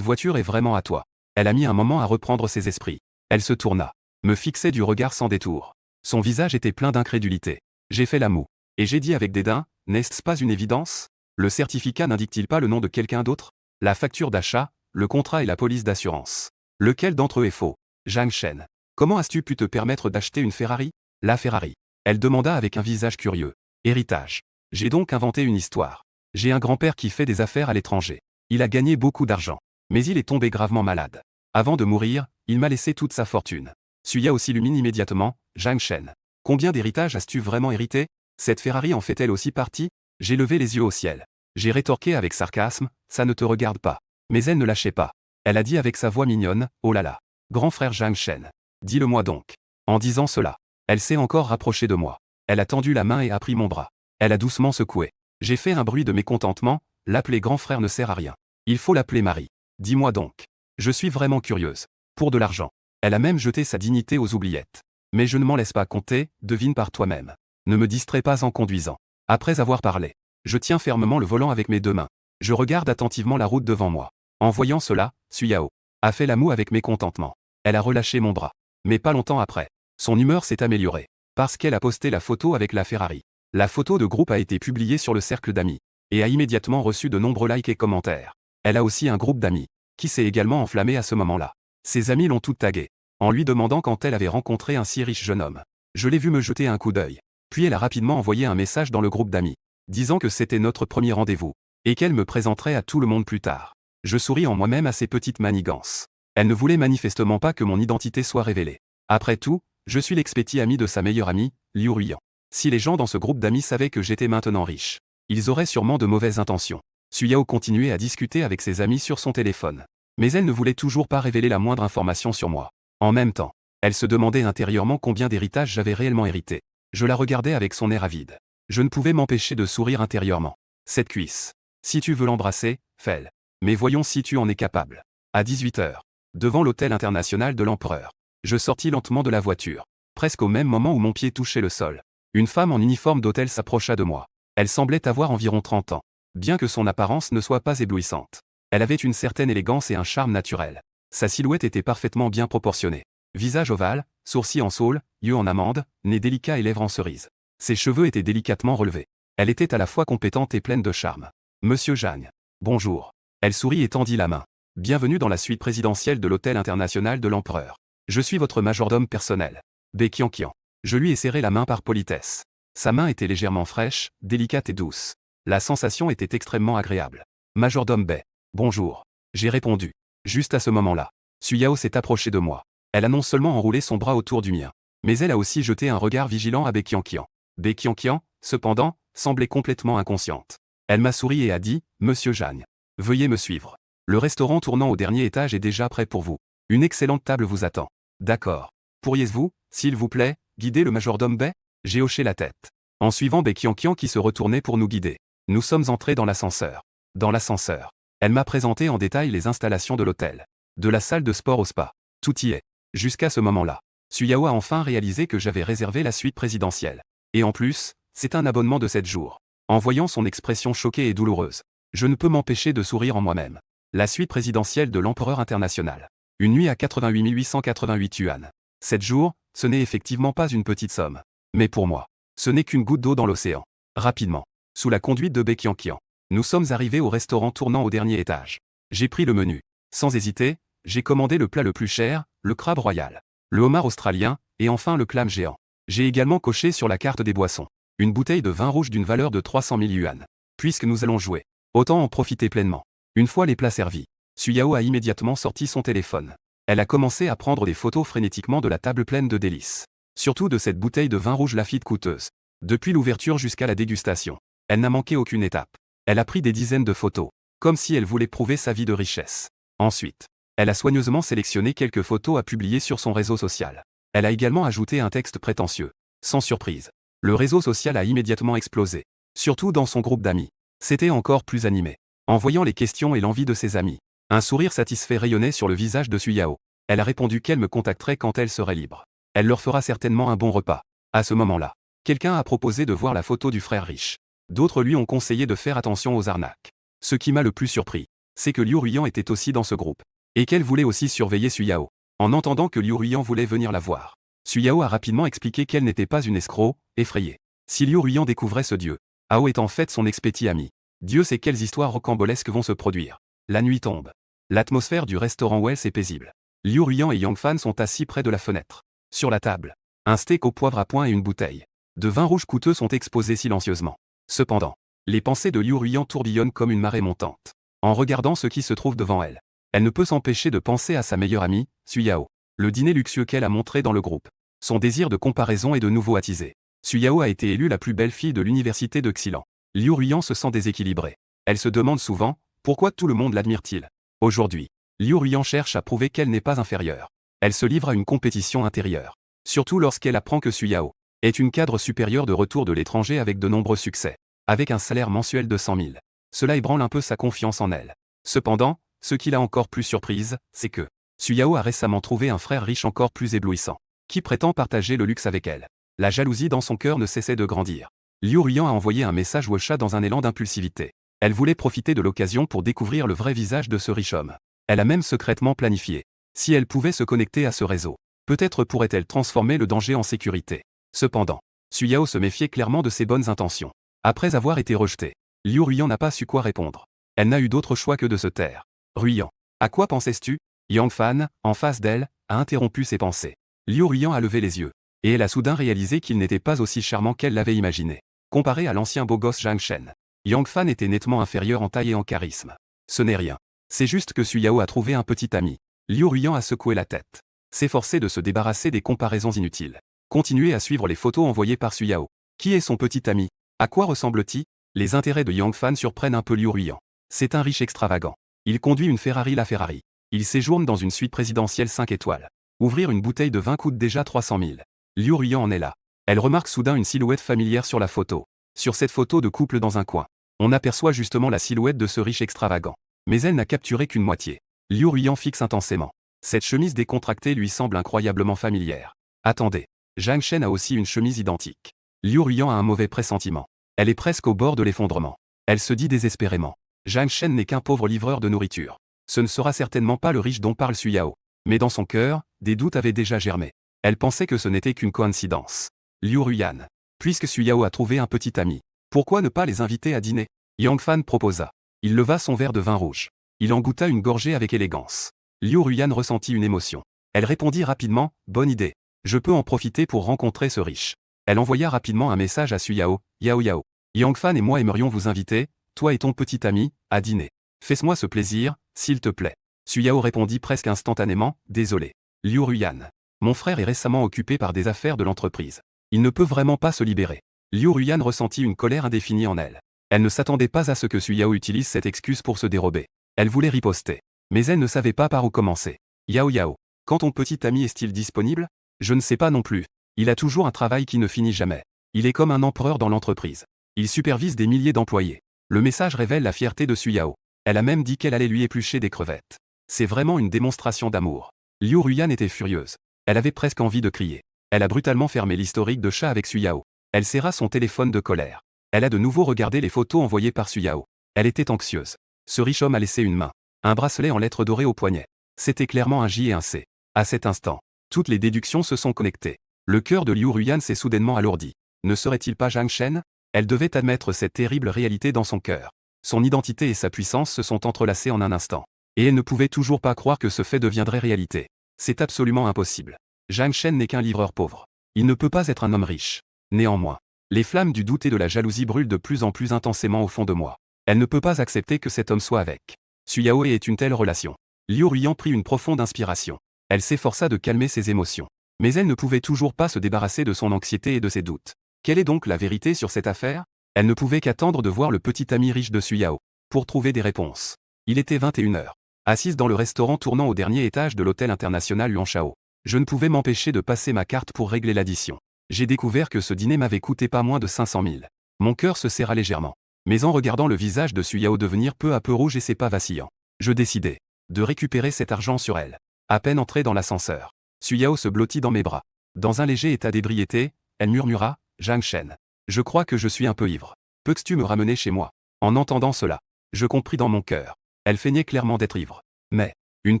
voiture est vraiment à toi. Elle a mis un moment à reprendre ses esprits. Elle se tourna, me fixait du regard sans détour. Son visage était plein d'incrédulité. J'ai fait la moue. Et j'ai dit avec dédain, n'est-ce pas une évidence? Le certificat n'indique-t-il pas le nom de quelqu'un d'autre? La facture d'achat, le contrat et la police d'assurance. Lequel d'entre eux est faux? Zhang Shen. Comment as-tu pu te permettre d'acheter une Ferrari? La Ferrari. Elle demanda avec un visage curieux. Héritage. J'ai donc inventé une histoire. J'ai un grand-père qui fait des affaires à l'étranger. Il a gagné beaucoup d'argent. Mais il est tombé gravement malade. Avant de mourir, il m'a laissé toute sa fortune. Suyao s'illumine immédiatement, Zhang Shen. Combien d'héritages as-tu vraiment hérité? Cette Ferrari en fait-elle aussi partie? J'ai levé les yeux au ciel. J'ai rétorqué avec sarcasme, ça ne te regarde pas. Mais elle ne lâchait pas. Elle a dit avec sa voix mignonne, oh là là. Grand frère Zhang Shen. Dis-le-moi donc. En disant cela, elle s'est encore rapprochée de moi. Elle a tendu la main et a pris mon bras. Elle a doucement secoué. J'ai fait un bruit de mécontentement, l'appeler grand frère ne sert à rien. Il faut l'appeler Marie. Dis-moi donc. Je suis vraiment curieuse. Pour de l'argent. Elle a même jeté sa dignité aux oubliettes. Mais je ne m'en laisse pas compter, devine par toi-même. Ne me distrais pas en conduisant. Après avoir parlé, je tiens fermement le volant avec mes deux mains. Je regarde attentivement la route devant moi. En voyant cela, Suyao a fait la moue avec mécontentement. Elle a relâché mon bras. Mais pas longtemps après, son humeur s'est améliorée. Parce qu'elle a posté la photo avec la Ferrari. La photo de groupe a été publiée sur le cercle d'amis. Et a immédiatement reçu de nombreux likes et commentaires. Elle a aussi un groupe d'amis, qui s'est également enflammé à ce moment-là. Ses amis l'ont toute taguée, en lui demandant quand elle avait rencontré un si riche jeune homme. Je l'ai vu me jeter un coup d'œil. Puis elle a rapidement envoyé un message dans le groupe d'amis, disant que c'était notre premier rendez-vous, et qu'elle me présenterait à tout le monde plus tard. Je souris en moi-même à ces petites manigances. Elle ne voulait manifestement pas que mon identité soit révélée. Après tout, je suis l'ex-petit ami de sa meilleure amie, Liu Ruiyan. Si les gens dans ce groupe d'amis savaient que j'étais maintenant riche, ils auraient sûrement de mauvaises intentions. Suyao continuait à discuter avec ses amis sur son téléphone. Mais elle ne voulait toujours pas révéler la moindre information sur moi. En même temps, elle se demandait intérieurement combien d'héritage j'avais réellement hérité. Je la regardais avec son air avide. Je ne pouvais m'empêcher de sourire intérieurement. Cette cuisse. Si tu veux l'embrasser, fais-le. Mais voyons si tu en es capable. À 18h, devant l'hôtel international de l'empereur, je sortis lentement de la voiture. Presque au même moment où mon pied touchait le sol, une femme en uniforme d'hôtel s'approcha de moi. Elle semblait avoir environ 30 ans. Bien que son apparence ne soit pas éblouissante. Elle avait une certaine élégance et un charme naturel. Sa silhouette était parfaitement bien proportionnée. Visage ovale, sourcils en saule, yeux en amande, nez délicat et lèvres en cerise. Ses cheveux étaient délicatement relevés. Elle était à la fois compétente et pleine de charme. Monsieur Jagne. Bonjour. Elle sourit et tendit la main. Bienvenue dans la suite présidentielle de l'Hôtel International de l'Empereur. Je suis votre majordome personnel. Baekiankian. Je lui ai serré la main par politesse. Sa main était légèrement fraîche, délicate et douce. La sensation était extrêmement agréable. Majordome Bae. Bonjour. J'ai répondu. Juste à ce moment-là, Suyao s'est approchée de moi. Elle a non seulement enroulé son bras autour du mien, mais elle a aussi jeté un regard vigilant à Baekiankian. Baekiankian, cependant, semblait complètement inconsciente. Elle m'a souri et a dit, Monsieur Jagne. Veuillez me suivre. Le restaurant tournant au dernier étage est déjà prêt pour vous. Une excellente table vous attend. D'accord. Pourriez-vous, s'il vous plaît, guider le majordome Bae? J'ai hoché la tête. En suivant Baekiankian qui se retournait pour nous guider. Nous sommes entrés dans l'ascenseur. Dans l'ascenseur. Elle m'a présenté en détail les installations de l'hôtel. De la salle de sport au spa. Tout y est. Jusqu'à ce moment-là, Suyao a enfin réalisé que j'avais réservé la suite présidentielle. Et en plus, c'est un abonnement de 7 jours. En voyant son expression choquée et douloureuse, je ne peux m'empêcher de sourire en moi-même. La suite présidentielle de l'Empereur international. Une nuit à 88 888 yuan. 7 jours, ce n'est effectivement pas une petite somme. Mais pour moi, ce n'est qu'une goutte d'eau dans l'océan. Rapidement, sous la conduite de Baekiankian, nous sommes arrivés au restaurant tournant au dernier étage. J'ai pris le menu. Sans hésiter, j'ai commandé le plat le plus cher, le crabe royal, le homard australien, et enfin le clam géant. J'ai également coché sur la carte des boissons une bouteille de vin rouge d'une valeur de 300 000 yuan. Puisque nous allons jouer, autant en profiter pleinement. Une fois les plats servis, Suyao a immédiatement sorti son téléphone. Elle a commencé à prendre des photos frénétiquement de la table pleine de délices. Surtout de cette bouteille de vin rouge Lafite coûteuse. Depuis l'ouverture jusqu'à la dégustation, elle n'a manqué aucune étape. Elle a pris des dizaines de photos, comme si elle voulait prouver sa vie de richesse. Ensuite, elle a soigneusement sélectionné quelques photos à publier sur son réseau social. Elle a également ajouté un texte prétentieux. Sans surprise, le réseau social a immédiatement explosé. Surtout dans son groupe d'amis. C'était encore plus animé. En voyant les questions et l'envie de ses amis, un sourire satisfait rayonnait sur le visage de Suyao. Elle a répondu qu'elle me contacterait quand elle serait libre. Elle leur fera certainement un bon repas. À ce moment-là, quelqu'un a proposé de voir la photo du frère riche. D'autres lui ont conseillé de faire attention aux arnaques. Ce qui m'a le plus surpris, c'est que Liu Ruiyan était aussi dans ce groupe. Et qu'elle voulait aussi surveiller Suyao. En entendant que Liu Ruiyan voulait venir la voir, Suyao a rapidement expliqué qu'elle n'était pas une escroc, effrayée. Si Liu Ruiyan découvrait ce dieu, Ao est en fait son ex-petit ami. Dieu sait quelles histoires rocambolesques vont se produire. La nuit tombe. L'atmosphère du restaurant Wells est paisible. Liu Ruiyan et Yang Fan sont assis près de la fenêtre. Sur la table, un steak au poivre à point et une bouteille de vin rouge coûteux sont exposés silencieusement. Cependant, les pensées de Liu Ruiyan tourbillonnent comme une marée montante. En regardant ce qui se trouve devant elle, elle ne peut s'empêcher de penser à sa meilleure amie, Suyao. Le dîner luxueux qu'elle a montré dans le groupe. Son désir de comparaison est de nouveau attisé. Suyao a été élue la plus belle fille de l'université de Xilan. Liu Ruiyan se sent déséquilibrée. Elle se demande souvent, pourquoi tout le monde l'admire-t-il? Aujourd'hui, Liu Ruiyan cherche à prouver qu'elle n'est pas inférieure. Elle se livre à une compétition intérieure. Surtout lorsqu'elle apprend que Suyao est une cadre supérieure de retour de l'étranger avec de nombreux succès. Avec un salaire mensuel de 100 000. Cela ébranle un peu sa confiance en elle. Cependant, ce qui l'a encore plus surprise, c'est que Suyao a récemment trouvé un frère riche encore plus éblouissant, qui prétend partager le luxe avec elle. La jalousie dans son cœur ne cessait de grandir. Liu Ruiyan a envoyé un message au chat dans un élan d'impulsivité. Elle voulait profiter de l'occasion pour découvrir le vrai visage de ce riche homme. Elle a même secrètement planifié. Si elle pouvait se connecter à ce réseau, peut-être pourrait-elle transformer le danger en sécurité. Cependant, Suyao se méfiait clairement de ses bonnes intentions. Après avoir été rejetée, Liu Ruiyan n'a pas su quoi répondre. Elle n'a eu d'autre choix que de se taire. Ruiyan, à quoi pensais-tu? Yang Fan, en face d'elle, a interrompu ses pensées. Liu Ruiyan a levé les yeux, et elle a soudain réalisé qu'il n'était pas aussi charmant qu'elle l'avait imaginé. Comparé à l'ancien beau gosse Zhang Shen, Yang Fan était nettement inférieur en taille et en charisme. Ce n'est rien. C'est juste que Suyao a trouvé un petit ami. Liu Ruiyan a secoué la tête. S'efforcer de se débarrasser des comparaisons inutiles. Continuer à suivre les photos envoyées par Suyao. Qui est son petit ami? À quoi ressemble-t-il? Les intérêts de Yang Fan surprennent un peu Liu Ruiyan. C'est un riche extravagant. Il conduit une Ferrari LaFerrari. Il séjourne dans une suite présidentielle 5 étoiles. Ouvrir une bouteille de vin coûte déjà 300 000. Liu Ruiyan en est là. Elle remarque soudain une silhouette familière sur la photo. Sur cette photo de couple dans un coin, on aperçoit justement la silhouette de ce riche extravagant. Mais elle n'a capturé qu'une moitié. Liu Ruiyan fixe intensément. Cette chemise décontractée lui semble incroyablement familière. Attendez. Zhang Shen a aussi une chemise identique. Liu Ruiyan a un mauvais pressentiment. Elle est presque au bord de l'effondrement. Elle se dit désespérément. Zhang Shen n'est qu'un pauvre livreur de nourriture. Ce ne sera certainement pas le riche dont parle Xu Yao. Mais dans son cœur, des doutes avaient déjà germé. Elle pensait que ce n'était qu'une coïncidence. Liu Ruyan. Puisque Xu Yao a trouvé un petit ami, pourquoi ne pas les inviter à dîner? Yang Fan proposa. Il leva son verre de vin rouge. Il en goûta une gorgée avec élégance. Liu Ruyan ressentit une émotion. Elle répondit rapidement, bonne idée. Je peux en profiter pour rencontrer ce riche. Elle envoya rapidement un message à Xu Yao, Yao Yao. Yang Fan et moi aimerions vous inviter, toi et ton petit ami, à dîner. Fais-moi ce plaisir, s'il te plaît. Xu Yao répondit presque instantanément, désolé. Liu Ruyan. Mon frère est récemment occupé par des affaires de l'entreprise. Il ne peut vraiment pas se libérer. Liu Ruyan ressentit une colère indéfinie en elle. Elle ne s'attendait pas à ce que Xu Yao utilise cette excuse pour se dérober. Elle voulait riposter. Mais elle ne savait pas par où commencer. Yao Yao. Quand ton petit ami est-il disponible? Je ne sais pas non plus. Il a toujours un travail qui ne finit jamais. Il est comme un empereur dans l'entreprise. Il supervise des milliers d'employés. Le message révèle la fierté de Xu Yao. Elle a même dit qu'elle allait lui éplucher des crevettes. C'est vraiment une démonstration d'amour. Liu Ruyan était furieuse. Elle avait presque envie de crier. Elle a brutalement fermé l'historique de chat avec Xu Yao. Elle serra son téléphone de colère. Elle a de nouveau regardé les photos envoyées par Xu Yao. Elle était anxieuse. Ce riche homme a laissé une main. Un bracelet en lettres dorées au poignet. C'était clairement un J et un C. À cet instant, toutes les déductions se sont connectées. Le cœur de Liu Ruyan s'est soudainement alourdi. Ne serait-il pas Zhang Shen? Elle devait admettre cette terrible réalité dans son cœur. Son identité et sa puissance se sont entrelacées en un instant. Et elle ne pouvait toujours pas croire que ce fait deviendrait réalité. C'est absolument impossible. Zhang Shen n'est qu'un livreur pauvre. Il ne peut pas être un homme riche. Néanmoins, les flammes du doute et de la jalousie brûlent de plus en plus intensément au fond de moi. Elle ne peut pas accepter que cet homme soit avec Xu Yao ait une telle relation. Liu Ruyan prit une profonde inspiration. Elle s'efforça de calmer ses émotions. Mais elle ne pouvait toujours pas se débarrasser de son anxiété et de ses doutes. Quelle est donc la vérité sur cette affaire? Elle ne pouvait qu'attendre de voir le petit ami riche de Xu Yao pour trouver des réponses. Il était 21h. Assise dans le restaurant tournant au dernier étage de l'hôtel international Yuanshao. Je ne pouvais m'empêcher de passer ma carte pour régler l'addition. J'ai découvert que ce dîner m'avait coûté pas moins de 500 000. Mon cœur se serra légèrement. Mais en regardant le visage de Xu Yao devenir peu à peu rouge et ses pas vacillants, je décidai de récupérer cet argent sur elle. À peine entrée dans l'ascenseur, Xu Yao se blottit dans mes bras. Dans un léger état d'ébriété, elle murmura, Zhang Shen. Je crois que je suis un peu ivre. Peux-tu me ramener chez moi? En entendant cela, je compris dans mon cœur. Elle feignait clairement d'être ivre. Mais, une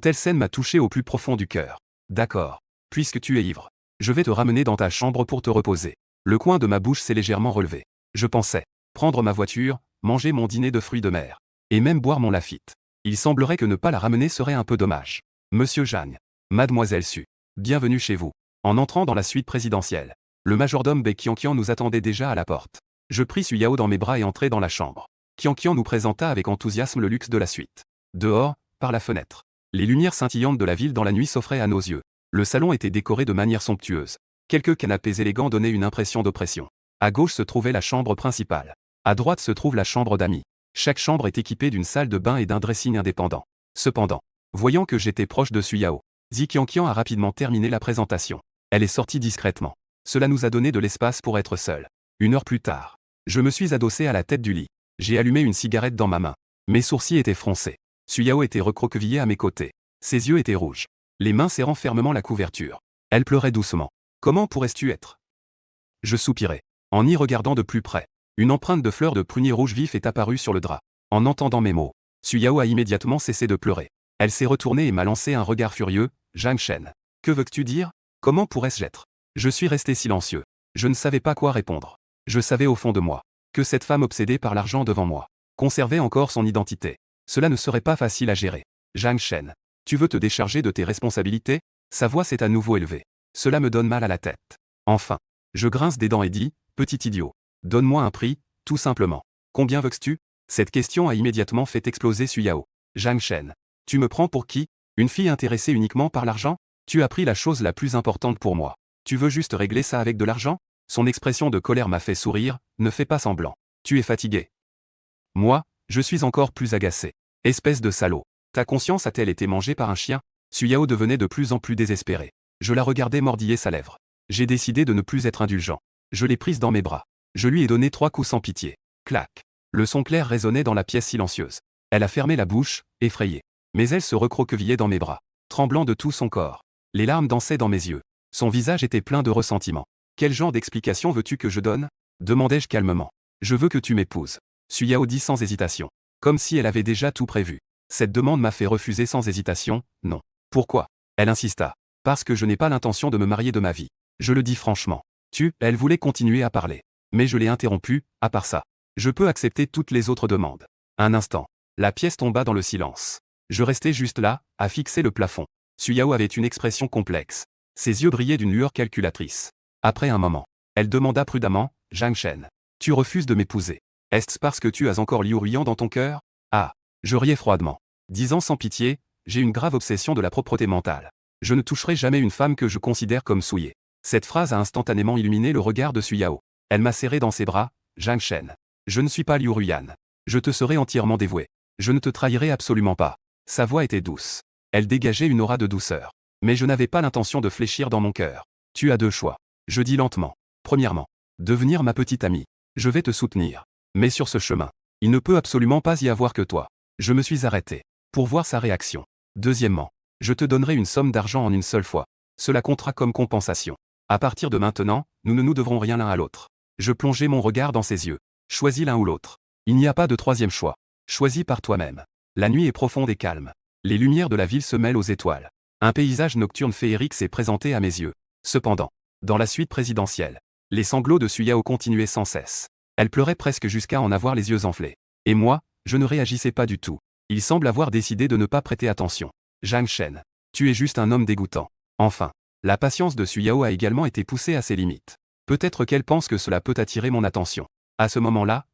telle scène m'a touché au plus profond du cœur. D'accord. Puisque tu es ivre, je vais te ramener dans ta chambre pour te reposer. Le coin de ma bouche s'est légèrement relevé. Je pensais prendre ma voiture, manger mon dîner de fruits de mer, et même boire mon Lafite. Il semblerait que ne pas la ramener serait un peu dommage. Monsieur Zhang. Mademoiselle Su. Bienvenue chez vous. En entrant dans la suite présidentielle, le majordome Bei Qianqian nous attendait déjà à la porte. Je pris Xu Yao dans mes bras et entrai dans la chambre. Qianqian nous présenta avec enthousiasme le luxe de la suite. Dehors, par la fenêtre, les lumières scintillantes de la ville dans la nuit s'offraient à nos yeux. Le salon était décoré de manière somptueuse. Quelques canapés élégants donnaient une impression d'oppression. À gauche se trouvait la chambre principale. À droite se trouve la chambre d'amis. Chaque chambre est équipée d'une salle de bain et d'un dressing indépendant. Cependant, voyant que j'étais proche de Xu Yao, Zi Qianqian a rapidement terminé la présentation. Elle est sortie discrètement. Cela nous a donné de l'espace pour être seuls. 1 heure plus tard, je me suis adossé à la tête du lit. J'ai allumé une cigarette dans ma main. Mes sourcils étaient froncés. Xu Yao était recroquevillée à mes côtés. Ses yeux étaient rouges. Les mains serrant fermement la couverture. Elle pleurait doucement. Comment pourrais-tu être? Je soupirai. En y regardant de plus près, une empreinte de fleurs de prunier rouge vif est apparue sur le drap. En entendant mes mots, Xu Yao a immédiatement cessé de pleurer. Elle s'est retournée et m'a lancé un regard furieux. Zhang Shen. Que veux-tu dire? Comment pourrais-je être? Je suis resté silencieux. Je ne savais pas quoi répondre. Je savais au fond de moi que cette femme obsédée par l'argent devant moi conservait encore son identité. Cela ne serait pas facile à gérer. Zhang Shen. Tu veux te décharger de tes responsabilités? Sa voix s'est à nouveau élevée. Cela me donne mal à la tête. Enfin, je grince des dents et dis, petit idiot. Donne-moi un prix, tout simplement. Combien veux-tu? Cette question a immédiatement fait exploser Xu Yao. Zhang Shen. Tu me prends pour qui? Une fille intéressée uniquement par l'argent? Tu as pris la chose la plus importante pour moi. Tu veux juste régler ça avec de l'argent? Son expression de colère m'a fait sourire, ne fais pas semblant. Tu es fatigué. Moi, je suis encore plus agacé. Espèce de salaud. Ta conscience a-t-elle été mangée par un chien? Xu Yao devenait de plus en plus désespéré. Je la regardais mordiller sa lèvre. J'ai décidé de ne plus être indulgent. Je l'ai prise dans mes bras. Je lui ai donné 3 coups sans pitié. Clac. Le son clair résonnait dans la pièce silencieuse. Elle a fermé la bouche, effrayée. Mais elle se recroquevillait dans mes bras, tremblant de tout son corps. Les larmes dansaient dans mes yeux. Son visage était plein de ressentiment. Quel genre d'explication veux-tu que je donne? Demandai-je calmement. Je veux que tu m'épouses. Suyao dit sans hésitation. Comme si elle avait déjà tout prévu. Cette demande m'a fait refuser sans hésitation, non. Pourquoi? Elle insista. Parce que je n'ai pas l'intention de me marier de ma vie. Je le dis franchement. Elle voulait continuer à parler. Mais je l'ai interrompue, à part ça. Je peux accepter toutes les autres demandes. Un instant. La pièce tomba dans le silence. Je restais juste là, à fixer le plafond. Suyao avait une expression complexe. Ses yeux brillaient d'une lueur calculatrice. Après un moment, elle demanda prudemment, Zhang Shen. Tu refuses de m'épouser. Est-ce parce que tu as encore Liu Ruyan dans ton cœur? Ah. Je riais froidement. Disant sans pitié, j'ai une grave obsession de la propreté mentale. Je ne toucherai jamais une femme que je considère comme souillée. Cette phrase a instantanément illuminé le regard de Suyao. Elle m'a serré dans ses bras, Zhang Shen. Je ne suis pas Liu Ruyan. Je te serai entièrement dévoué. Je ne te trahirai absolument pas. Sa voix était douce. Elle dégageait une aura de douceur. Mais je n'avais pas l'intention de fléchir dans mon cœur. Tu as deux choix. Je dis lentement. Premièrement, devenir ma petite amie. Je vais te soutenir. Mais sur ce chemin, il ne peut absolument pas y avoir que toi. Je me suis arrêté. Pour voir sa réaction. Deuxièmement, je te donnerai une somme d'argent en une seule fois. Cela comptera comme compensation. À partir de maintenant, nous ne nous devrons rien l'un à l'autre. Je plongeai mon regard dans ses yeux. Choisis l'un ou l'autre. Il n'y a pas de troisième choix. Choisis par toi-même. La nuit est profonde et calme. Les lumières de la ville se mêlent aux étoiles. Un paysage nocturne féerique s'est présenté à mes yeux. Cependant, dans la suite présidentielle, les sanglots de Suyao continuaient sans cesse. Elle pleurait presque jusqu'à en avoir les yeux enflés. Et moi, je ne réagissais pas du tout. Il semble avoir décidé de ne pas prêter attention. Zhang Shen, tu es juste un homme dégoûtant. Enfin, la patience de Suyao a également été poussée à ses limites. Peut-être qu'elle pense que cela peut attirer mon attention. À ce moment-là,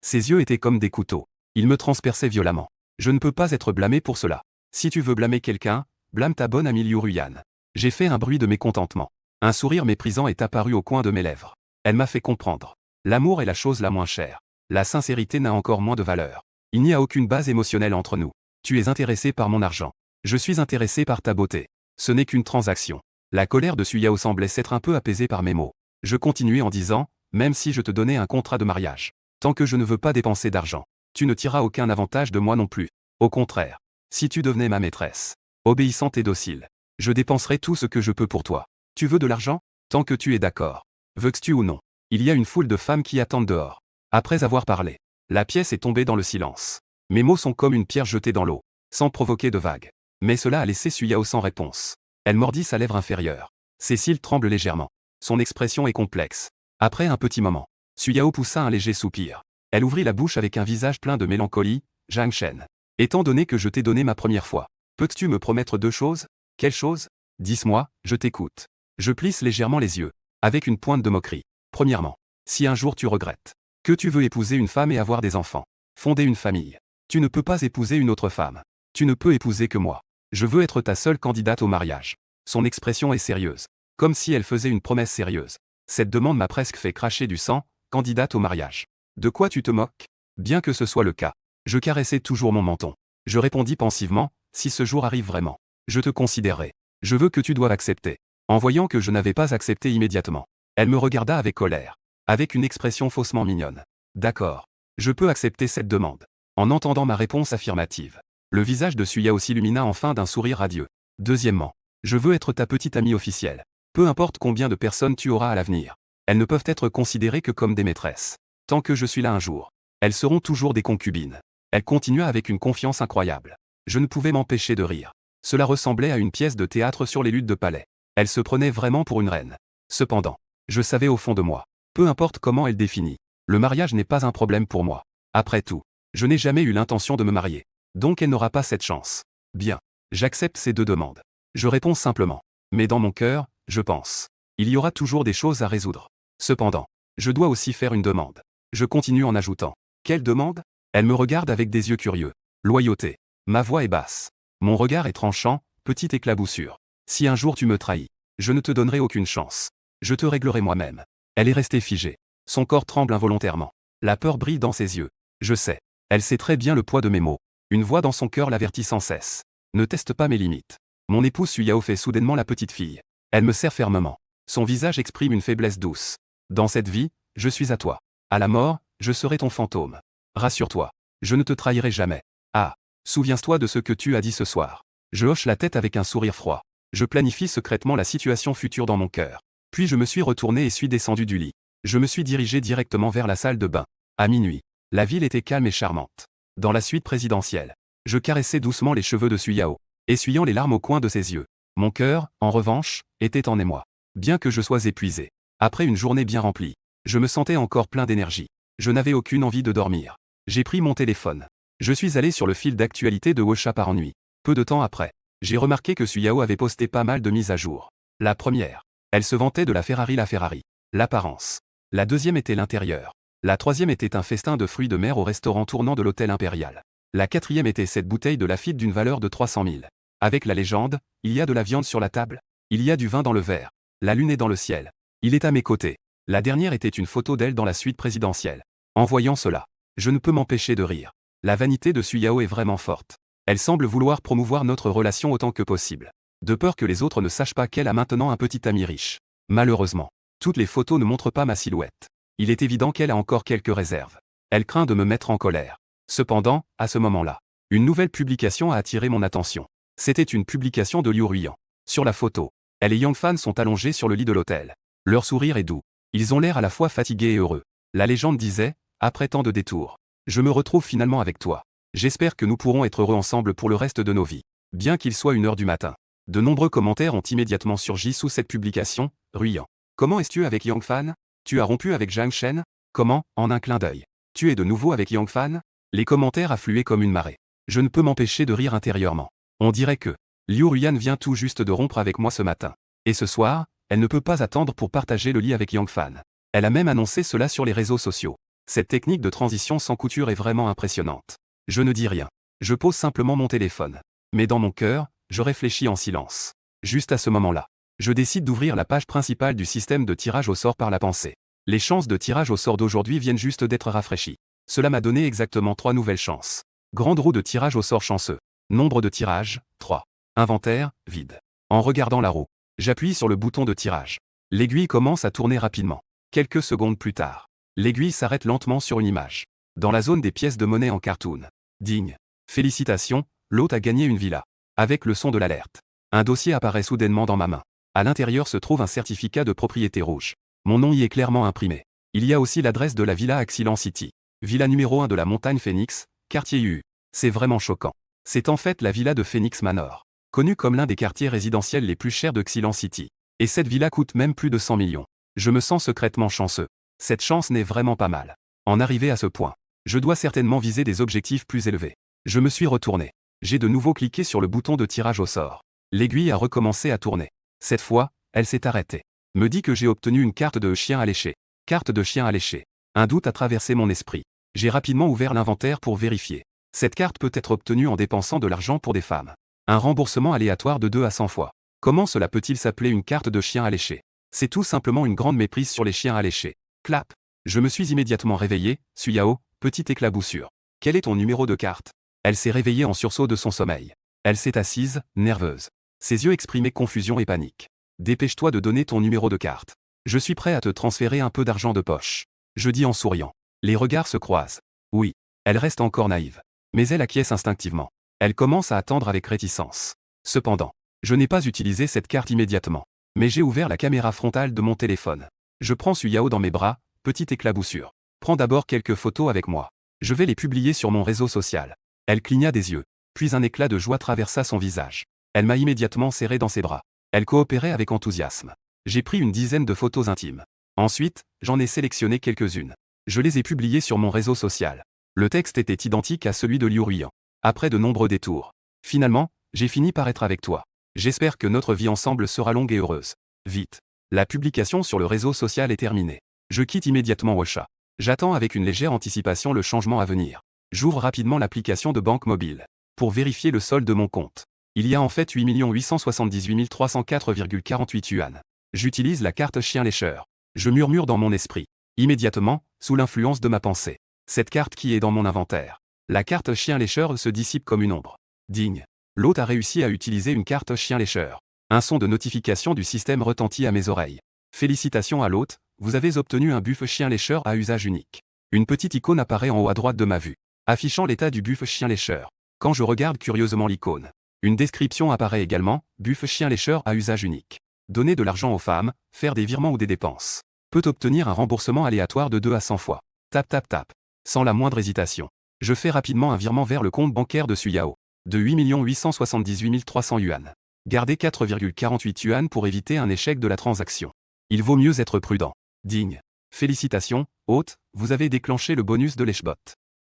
ses yeux étaient comme des couteaux. Ils me transperçaient violemment. Je ne peux pas être blâmé pour cela. Si tu veux blâmer quelqu'un, blâme ta bonne amie Liu Ruyan. J'ai fait un bruit de mécontentement. Un sourire méprisant est apparu au coin de mes lèvres. Elle m'a fait comprendre. L'amour est la chose la moins chère. La sincérité n'a encore moins de valeur. Il n'y a aucune base émotionnelle entre nous. Tu es intéressé par mon argent. Je suis intéressé par ta beauté. Ce n'est qu'une transaction. La colère de Suyao semblait s'être un peu apaisée par mes mots. Je continuai en disant, même si je te donnais un contrat de mariage. Tant que je ne veux pas dépenser d'argent, tu ne tireras aucun avantage de moi non plus. Au contraire, si tu devenais ma maîtresse, obéissante et docile, je dépenserai tout ce que je peux pour toi. Tu veux de l'argent? Tant que tu es d'accord. Veux-tu ou non? Il y a une foule de femmes qui attendent dehors. Après avoir parlé, la pièce est tombée dans le silence. Mes mots sont comme une pierre jetée dans l'eau, sans provoquer de vagues. Mais cela a laissé Suyao sans réponse. Elle mordit sa lèvre inférieure. Ses cils tremblent légèrement. Son expression est complexe. Après un petit moment, Suyao poussa un léger soupir. Elle ouvrit la bouche avec un visage plein de mélancolie. Zhang Shen. Étant donné que je t'ai donné ma première fois, peux-tu me promettre deux choses? Quelles choses? Dis-moi, je t'écoute. Je plisse légèrement les yeux, avec une pointe de moquerie. Premièrement, si un jour tu regrettes que tu veux épouser une femme et avoir des enfants, fonder une famille, tu ne peux pas épouser une autre femme. Tu ne peux épouser que moi. Je veux être ta seule candidate au mariage. Son expression est sérieuse, comme si elle faisait une promesse sérieuse. Cette demande m'a presque fait cracher du sang, candidate au mariage. De quoi tu te moques? Bien que ce soit le cas. Je caressais toujours mon menton. Je répondis pensivement, si ce jour arrive vraiment, je te considérerai. Je veux que tu doives accepter. En voyant que je n'avais pas accepté immédiatement, elle me regarda avec colère, avec une expression faussement mignonne. D'accord. Je peux accepter cette demande. En entendant ma réponse affirmative, le visage de Suyao s'illumina enfin d'un sourire radieux. Deuxièmement, je veux être ta petite amie officielle. Peu importe combien de personnes tu auras à l'avenir, elles ne peuvent être considérées que comme des maîtresses. Tant que je suis là un jour, elles seront toujours des concubines. Elle continua avec une confiance incroyable. Je ne pouvais m'empêcher de rire. Cela ressemblait à une pièce de théâtre sur les luttes de palais. Elle se prenait vraiment pour une reine. Cependant, je savais au fond de moi, peu importe comment elle définit, le mariage n'est pas un problème pour moi. Après tout, je n'ai jamais eu l'intention de me marier. Donc elle n'aura pas cette chance. Bien, j'accepte ces deux demandes. Je réponds simplement. Mais dans mon cœur, je pense. Il y aura toujours des choses à résoudre. Cependant, je dois aussi faire une demande. Je continue en ajoutant. Quelle demande? Elle me regarde avec des yeux curieux. Loyauté. Ma voix est basse. Mon regard est tranchant, petite éclaboussure. Si un jour tu me trahis, je ne te donnerai aucune chance. Je te réglerai moi-même. Elle est restée figée. Son corps tremble involontairement. La peur brille dans ses yeux. Je sais. Elle sait très bien le poids de mes mots. Une voix dans son cœur l'avertit sans cesse. Ne teste pas mes limites. Mon épouse Suyao fait soudainement la petite fille. Elle me serre fermement. Son visage exprime une faiblesse douce. Dans cette vie, je suis à toi. À la mort, je serai ton fantôme. Rassure-toi. Je ne te trahirai jamais. Ah. Souviens-toi de ce que tu as dit ce soir. Je hoche la tête avec un sourire froid. Je planifie secrètement la situation future dans mon cœur. Puis je me suis retourné et suis descendu du lit. Je me suis dirigé directement vers la salle de bain. À minuit, la ville était calme et charmante. Dans la suite présidentielle, je caressais doucement les cheveux de Xu Yao, essuyant les larmes au coin de ses yeux. Mon cœur, en revanche, était en émoi. Bien que je sois épuisé, après une journée bien remplie, je me sentais encore plein d'énergie. Je n'avais aucune envie de dormir. J'ai pris mon téléphone. Je suis allé sur le fil d'actualité de Wosha par ennui. Peu de temps après, j'ai remarqué que Xu Yao avait posté pas mal de mises à jour. La première, elle se vantait de la Ferrari, l'apparence. La deuxième était l'intérieur. La troisième était un festin de fruits de mer au restaurant tournant de l'hôtel impérial. La quatrième était cette bouteille de Lafite d'une valeur de 300 000. Avec la légende, il y a de la viande sur la table. Il y a du vin dans le verre. La lune est dans le ciel. Il est à mes côtés. La dernière était une photo d'elle dans la suite présidentielle. En voyant cela, je ne peux m'empêcher de rire. La vanité de Xu Yao est vraiment forte. Elle semble vouloir promouvoir notre relation autant que possible. De peur que les autres ne sachent pas qu'elle a maintenant un petit ami riche. Malheureusement, toutes les photos ne montrent pas ma silhouette. Il est évident qu'elle a encore quelques réserves. Elle craint de me mettre en colère. Cependant, à ce moment-là, une nouvelle publication a attiré mon attention. C'était une publication de Liu Ruiyan. Sur la photo, elle et Yang Fan sont allongés sur le lit de l'hôtel. Leur sourire est doux. Ils ont l'air à la fois fatigués et heureux. La légende disait, après tant de détours, je me retrouve finalement avec toi. J'espère que nous pourrons être heureux ensemble pour le reste de nos vies. Bien qu'il soit 1h du matin. De nombreux commentaires ont immédiatement surgi sous cette publication. Ruiyan. Comment es-tu avec Yang Fan? Tu as rompu avec Zhang Shen? Comment, en un clin d'œil? Tu es de nouveau avec Yang Fan? Les commentaires affluaient comme une marée. Je ne peux m'empêcher de rire intérieurement. On dirait que Liu Ruiyan vient tout juste de rompre avec moi ce matin. Et ce soir, elle ne peut pas attendre pour partager le lit avec Yang Fan. Elle a même annoncé cela sur les réseaux sociaux. Cette technique de transition sans couture est vraiment impressionnante. Je ne dis rien. Je pose simplement mon téléphone. Mais dans mon cœur, je réfléchis en silence. Juste à ce moment-là, je décide d'ouvrir la page principale du système de tirage au sort par la pensée. Les chances de tirage au sort d'aujourd'hui viennent juste d'être rafraîchies. Cela m'a donné exactement 3 nouvelles chances. Grande roue de tirage au sort chanceux. Nombre de tirages, 3. Inventaire, vide. En regardant la roue, j'appuie sur le bouton de tirage. L'aiguille commence à tourner rapidement. Quelques secondes plus tard, l'aiguille s'arrête lentement sur une image. Dans la zone des pièces de monnaie en cartoon. Digne. Félicitations, l'hôte a gagné une villa. Avec le son de l'alerte. Un dossier apparaît soudainement dans ma main. À l'intérieur se trouve un certificat de propriété rouge. Mon nom y est clairement imprimé. Il y a aussi l'adresse de la villa Xilent City. Villa numéro 1 de la montagne Phoenix, quartier UU. C'est vraiment choquant. C'est en fait la villa de Phoenix Manor. Connue comme l'un des quartiers résidentiels les plus chers de Xilent City. Et cette villa coûte même plus de 100 millions. Je me sens secrètement chanceux. Cette chance n'est vraiment pas mal. En arriver à ce point, je dois certainement viser des objectifs plus élevés. Je me suis retourné. J'ai de nouveau cliqué sur le bouton de tirage au sort. L'aiguille a recommencé à tourner. Cette fois, elle s'est arrêtée. Me dit que j'ai obtenu une carte de chien alléché. Carte de chien alléché. Un doute a traversé mon esprit. J'ai rapidement ouvert l'inventaire pour vérifier. Cette carte peut être obtenue en dépensant de l'argent pour des femmes. Un remboursement aléatoire de 2 à 100 fois. Comment cela peut-il s'appeler une carte de chien alléché? C'est tout simplement une grande méprise sur les chiens alléchés. Clap. Je me suis immédiatement réveillé. Xu Yao, petite éclaboussure. Quel est ton numéro de carte? Elle s'est réveillée en sursaut de son sommeil. Elle s'est assise, nerveuse. Ses yeux exprimaient confusion et panique. Dépêche-toi de donner ton numéro de carte. Je suis prêt à te transférer un peu d'argent de poche. Je dis en souriant. Les regards se croisent. Oui. Elle reste encore naïve. Mais elle acquiesce instinctivement. Elle commence à attendre avec réticence. Cependant, je n'ai pas utilisé cette carte immédiatement. Mais j'ai ouvert la caméra frontale de mon téléphone. Je prends Xu Yao dans mes bras, petite éclaboussure. Prends d'abord quelques photos avec moi. Je vais les publier sur mon réseau social. Elle cligna des yeux. Puis un éclat de joie traversa son visage. Elle m'a immédiatement serré dans ses bras. Elle coopérait avec enthousiasme. J'ai pris une dizaine de photos intimes. Ensuite, j'en ai sélectionné quelques-unes. Je les ai publiées sur mon réseau social. Le texte était identique à celui de Liu Ruiyan. Après de nombreux détours. Finalement, j'ai fini par être avec toi. J'espère que notre vie ensemble sera longue et heureuse. Vite. La publication sur le réseau social est terminée. Je quitte immédiatement Wosha. J'attends avec une légère anticipation le changement à venir. J'ouvre rapidement l'application de banque mobile. Pour vérifier le solde de mon compte. Il y a en fait 8 878 304,48 yuan. J'utilise la carte chien lécheur. Je murmure dans mon esprit. Immédiatement, sous l'influence de ma pensée. Cette carte qui est dans mon inventaire. La carte chien lécheur se dissipe comme une ombre. Digne. L'hôte a réussi à utiliser une carte chien lécheur. Un son de notification du système retentit à mes oreilles. Félicitations à l'hôte, vous avez obtenu un buff chien lécheur à usage unique. Une petite icône apparaît en haut à droite de ma vue, affichant l'état du buff chien lécheur. Quand je regarde curieusement l'icône, une description apparaît également, buff chien lécheur à usage unique. Donner de l'argent aux femmes, faire des virements ou des dépenses. Peut obtenir un remboursement aléatoire de 2 à 100 fois. Tap tap tap. Sans la moindre hésitation. Je fais rapidement un virement vers le compte bancaire de Suyao. De 8 878 300 yuan. Gardez 4,48 yuan pour éviter un échec de la transaction. Il vaut mieux être prudent. Digne. Félicitations, hôte, vous avez déclenché le bonus de l'Eshbot.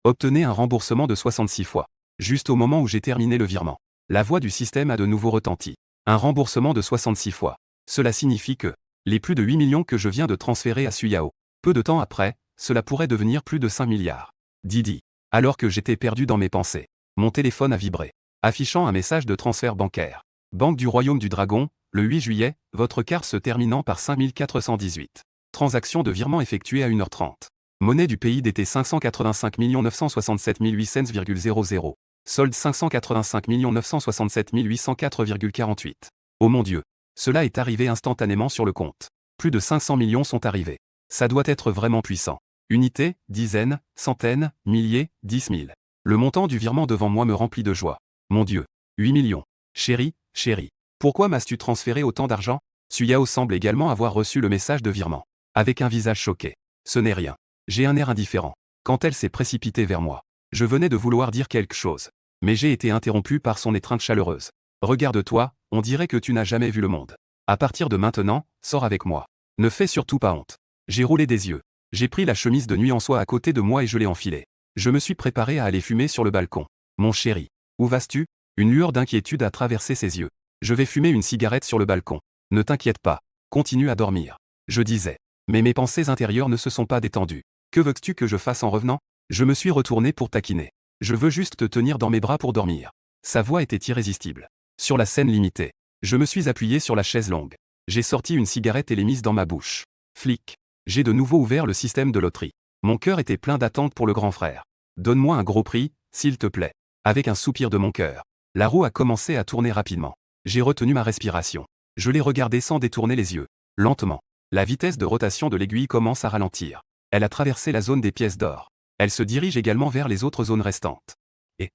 Obtenez un remboursement de 66 fois. Juste au moment où j'ai terminé le virement. La voix du système a de nouveau retenti. Un remboursement de 66 fois. Cela signifie que les plus de 8 millions que je viens de transférer à Suyao, peu de temps après, cela pourrait devenir plus de 5 milliards. Didi. Alors que j'étais perdu dans mes pensées, mon téléphone a vibré, affichant un message de transfert bancaire. Banque du Royaume du Dragon, le 8 juillet, votre carte se terminant par 5418. Transaction de virement effectuée à 1h30. Monnaie du pays d'été 585 967 800,00. Solde 585 967 804,48. Oh mon Dieu. Cela est arrivé instantanément sur le compte. Plus de 500 millions sont arrivés. Ça doit être vraiment puissant. Unités, dizaines, centaines, milliers, 10 000. Le montant du virement devant moi me remplit de joie. Mon Dieu. 8 millions. Chérie, pourquoi m'as-tu transféré autant d'argent? Suyao semble également avoir reçu le message de virement. Avec un visage choqué. Ce n'est rien. J'ai un air indifférent. Quand elle s'est précipitée vers moi, je venais de vouloir dire quelque chose. Mais j'ai été interrompu par son étreinte chaleureuse. Regarde-toi, on dirait que tu n'as jamais vu le monde. À partir de maintenant, sors avec moi. Ne fais surtout pas honte. J'ai roulé des yeux. J'ai pris la chemise de nuit en soie à côté de moi et je l'ai enfilée. Je me suis préparé à aller fumer sur le balcon. Mon chéri. Où vas-tu? Une lueur d'inquiétude a traversé ses yeux. Je vais fumer une cigarette sur le balcon. Ne t'inquiète pas. Continue à dormir. Je disais. Mais mes pensées intérieures ne se sont pas détendues. Que veux-tu que je fasse en revenant? Je me suis retourné pour taquiner. Je veux juste te tenir dans mes bras pour dormir. Sa voix était irrésistible. Sur la scène limitée. Je me suis appuyé sur la chaise longue. J'ai sorti une cigarette et l'ai mise dans ma bouche. Flic. J'ai de nouveau ouvert le système de loterie. Mon cœur était plein d'attentes pour le grand frère. Donne-moi un gros prix, s'il te plaît. Avec un soupir de mon cœur. La roue a commencé à tourner rapidement. J'ai retenu ma respiration. Je l'ai regardé sans détourner les yeux. Lentement. La vitesse de rotation de l'aiguille commence à ralentir. Elle a traversé la zone des pièces d'or. Elle se dirige également vers les autres zones restantes. Et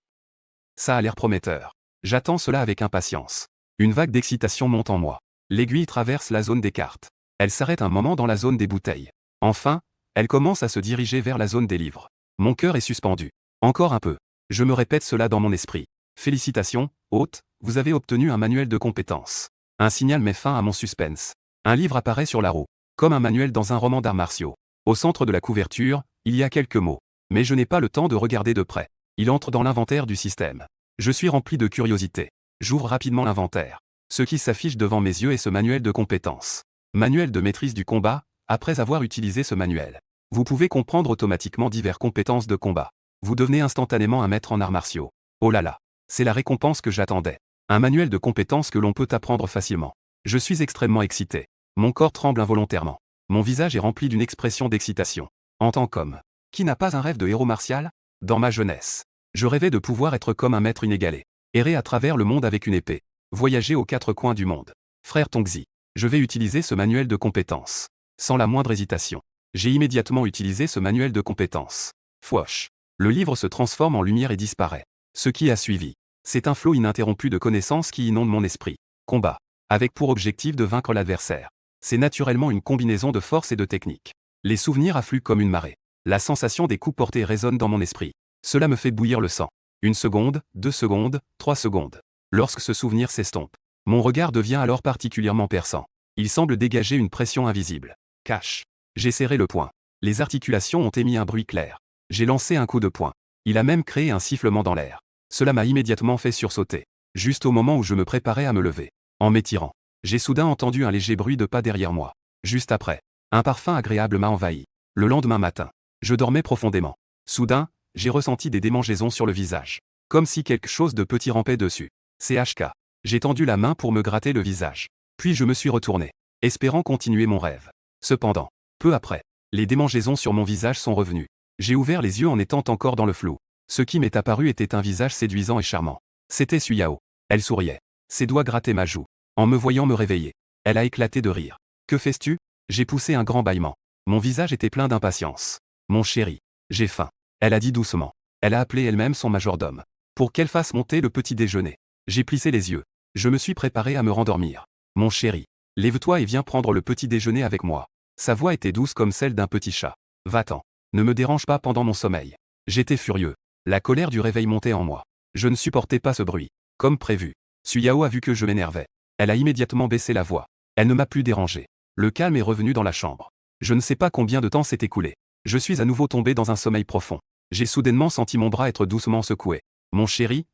ça a l'air prometteur. J'attends cela avec impatience. Une vague d'excitation monte en moi. L'aiguille traverse la zone des cartes. Elle s'arrête un moment dans la zone des bouteilles. Enfin, elle commence à se diriger vers la zone des livres. Mon cœur est suspendu. Encore un peu. Je me répète cela dans mon esprit. Félicitations, hôte, vous avez obtenu un manuel de compétences. Un signal met fin à mon suspense. Un livre apparaît sur la roue, comme un manuel dans un roman d'arts martiaux. Au centre de la couverture, il y a quelques mots. Mais je n'ai pas le temps de regarder de près. Il entre dans l'inventaire du système. Je suis rempli de curiosité. J'ouvre rapidement l'inventaire. Ce qui s'affiche devant mes yeux est ce manuel de compétences. Manuel de maîtrise du combat. Après avoir utilisé ce manuel, vous pouvez comprendre automatiquement diverses compétences de combat. Vous devenez instantanément un maître en arts martiaux. Oh là là, c'est la récompense que j'attendais. Un manuel de compétences que l'on peut apprendre facilement. Je suis extrêmement excité. Mon corps tremble involontairement. Mon visage est rempli d'une expression d'excitation. En tant qu'homme, qui n'a pas un rêve de héros martial? Dans ma jeunesse, je rêvais de pouvoir être comme un maître inégalé. Errer à travers le monde avec une épée. Voyager aux quatre coins du monde. Frère Tongzi, je vais utiliser ce manuel de compétences. Sans la moindre hésitation. J'ai immédiatement utilisé ce manuel de compétences. Fouoche. Le livre se transforme en lumière et disparaît. Ce qui a suivi. C'est un flot ininterrompu de connaissances qui inonde mon esprit. Combat. Avec pour objectif de vaincre l'adversaire. C'est naturellement une combinaison de force et de technique. Les souvenirs affluent comme une marée. La sensation des coups portés résonne dans mon esprit. Cela me fait bouillir le sang. 1 seconde, 2 secondes, 3 secondes. Lorsque ce souvenir s'estompe, mon regard devient alors particulièrement perçant. Il semble dégager une pression invisible. Cache. J'ai serré le poing. Les articulations ont émis un bruit clair. J'ai lancé un coup de poing. Il a même créé un sifflement dans l'air. Cela m'a immédiatement fait sursauter. Juste au moment où je me préparais à me lever. En m'étirant, j'ai soudain entendu un léger bruit de pas derrière moi. Juste après, un parfum agréable m'a envahi. Le lendemain matin, je dormais profondément. Soudain, j'ai ressenti des démangeaisons sur le visage. Comme si quelque chose de petit rampait dessus. CHK. J'ai tendu la main pour me gratter le visage. Puis je me suis retourné, espérant continuer mon rêve. Cependant, peu après, les démangeaisons sur mon visage sont revenues. J'ai ouvert les yeux en étant encore dans le flou. Ce qui m'est apparu était un visage séduisant et charmant. C'était Suyao. Elle souriait. Ses doigts grattaient ma joue. En me voyant me réveiller, elle a éclaté de rire. Que fais-tu? J'ai poussé un grand bâillement. Mon visage était plein d'impatience. Mon chéri, j'ai faim. Elle a dit doucement. Elle a appelé elle-même son majordome. Pour qu'elle fasse monter le petit déjeuner. J'ai plissé les yeux. Je me suis préparé à me rendormir. Mon chéri, lève-toi et viens prendre le petit déjeuner avec moi. Sa voix était douce comme celle d'un petit chat. Va-t'en. Ne me dérange pas pendant mon sommeil. J'étais furieux. La colère du réveil montait en moi. Je ne supportais pas ce bruit. Comme prévu. Suyao a vu que je m'énervais. Elle a immédiatement baissé la voix. Elle ne m'a plus dérangé. Le calme est revenu dans la chambre. Je ne sais pas combien de temps s'est écoulé. Je suis à nouveau tombé dans un sommeil profond. J'ai soudainement senti mon bras être doucement secoué. Mon chéri,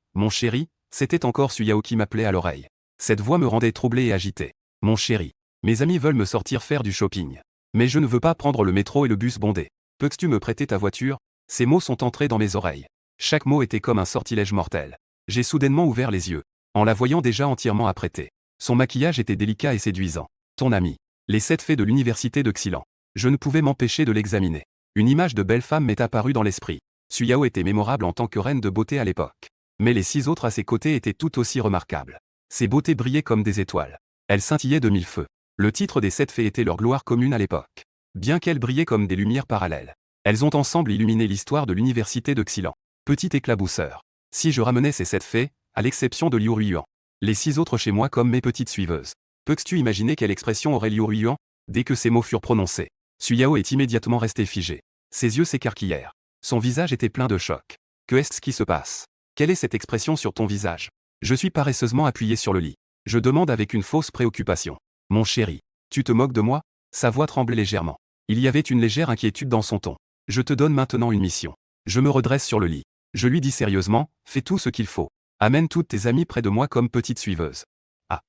c'était encore Suyao qui m'appelait à l'oreille. Cette voix me rendait troublé et agité. Mon chéri. Mes amis veulent me sortir faire du shopping. Mais je ne veux pas prendre le métro et le bus bondé. Peux-tu me prêter ta voiture? Ces mots sont entrés dans mes oreilles. Chaque mot était comme un sortilège mortel. J'ai soudainement ouvert les yeux, en la voyant déjà entièrement apprêtée. Son maquillage était délicat et séduisant. Ton ami. Les 7 fées de l'université de Xilan. Je ne pouvais m'empêcher de l'examiner. Une image de belle femme m'est apparue dans l'esprit. Suyao était mémorable en tant que reine de beauté à l'époque. Mais les 6 autres à ses côtés étaient tout aussi remarquables. Ses beautés brillaient comme des étoiles. Elles scintillaient de 1000 feux. Le titre des 7 fées était leur gloire commune à l'époque. Bien qu'elles brillaient comme des lumières parallèles. Elles ont ensemble illuminé l'histoire de l'université de Xilan. Petit éclabousseur. Si je ramenais ces 7 fées, à l'exception de Liu Ruiyuan, les 6 autres chez moi comme mes petites suiveuses. Peux-tu imaginer quelle expression aurait Liu Ruiyuan? Dès que ces mots furent prononcés, Suyao est immédiatement resté figé. Ses yeux s'écarquillèrent. Son visage était plein de choc. Que est-ce qui se passe? Quelle est cette expression sur ton visage? Je suis paresseusement appuyé sur le lit. Je demande avec une fausse préoccupation. Mon chéri, tu te moques de moi? Sa voix tremblait légèrement. Il y avait une légère inquiétude dans son ton. Je te donne maintenant une mission. Je me redresse sur le lit. Je lui dis sérieusement, fais tout ce qu'il faut. Amène toutes tes amies près de moi comme petite suiveuse. Ah.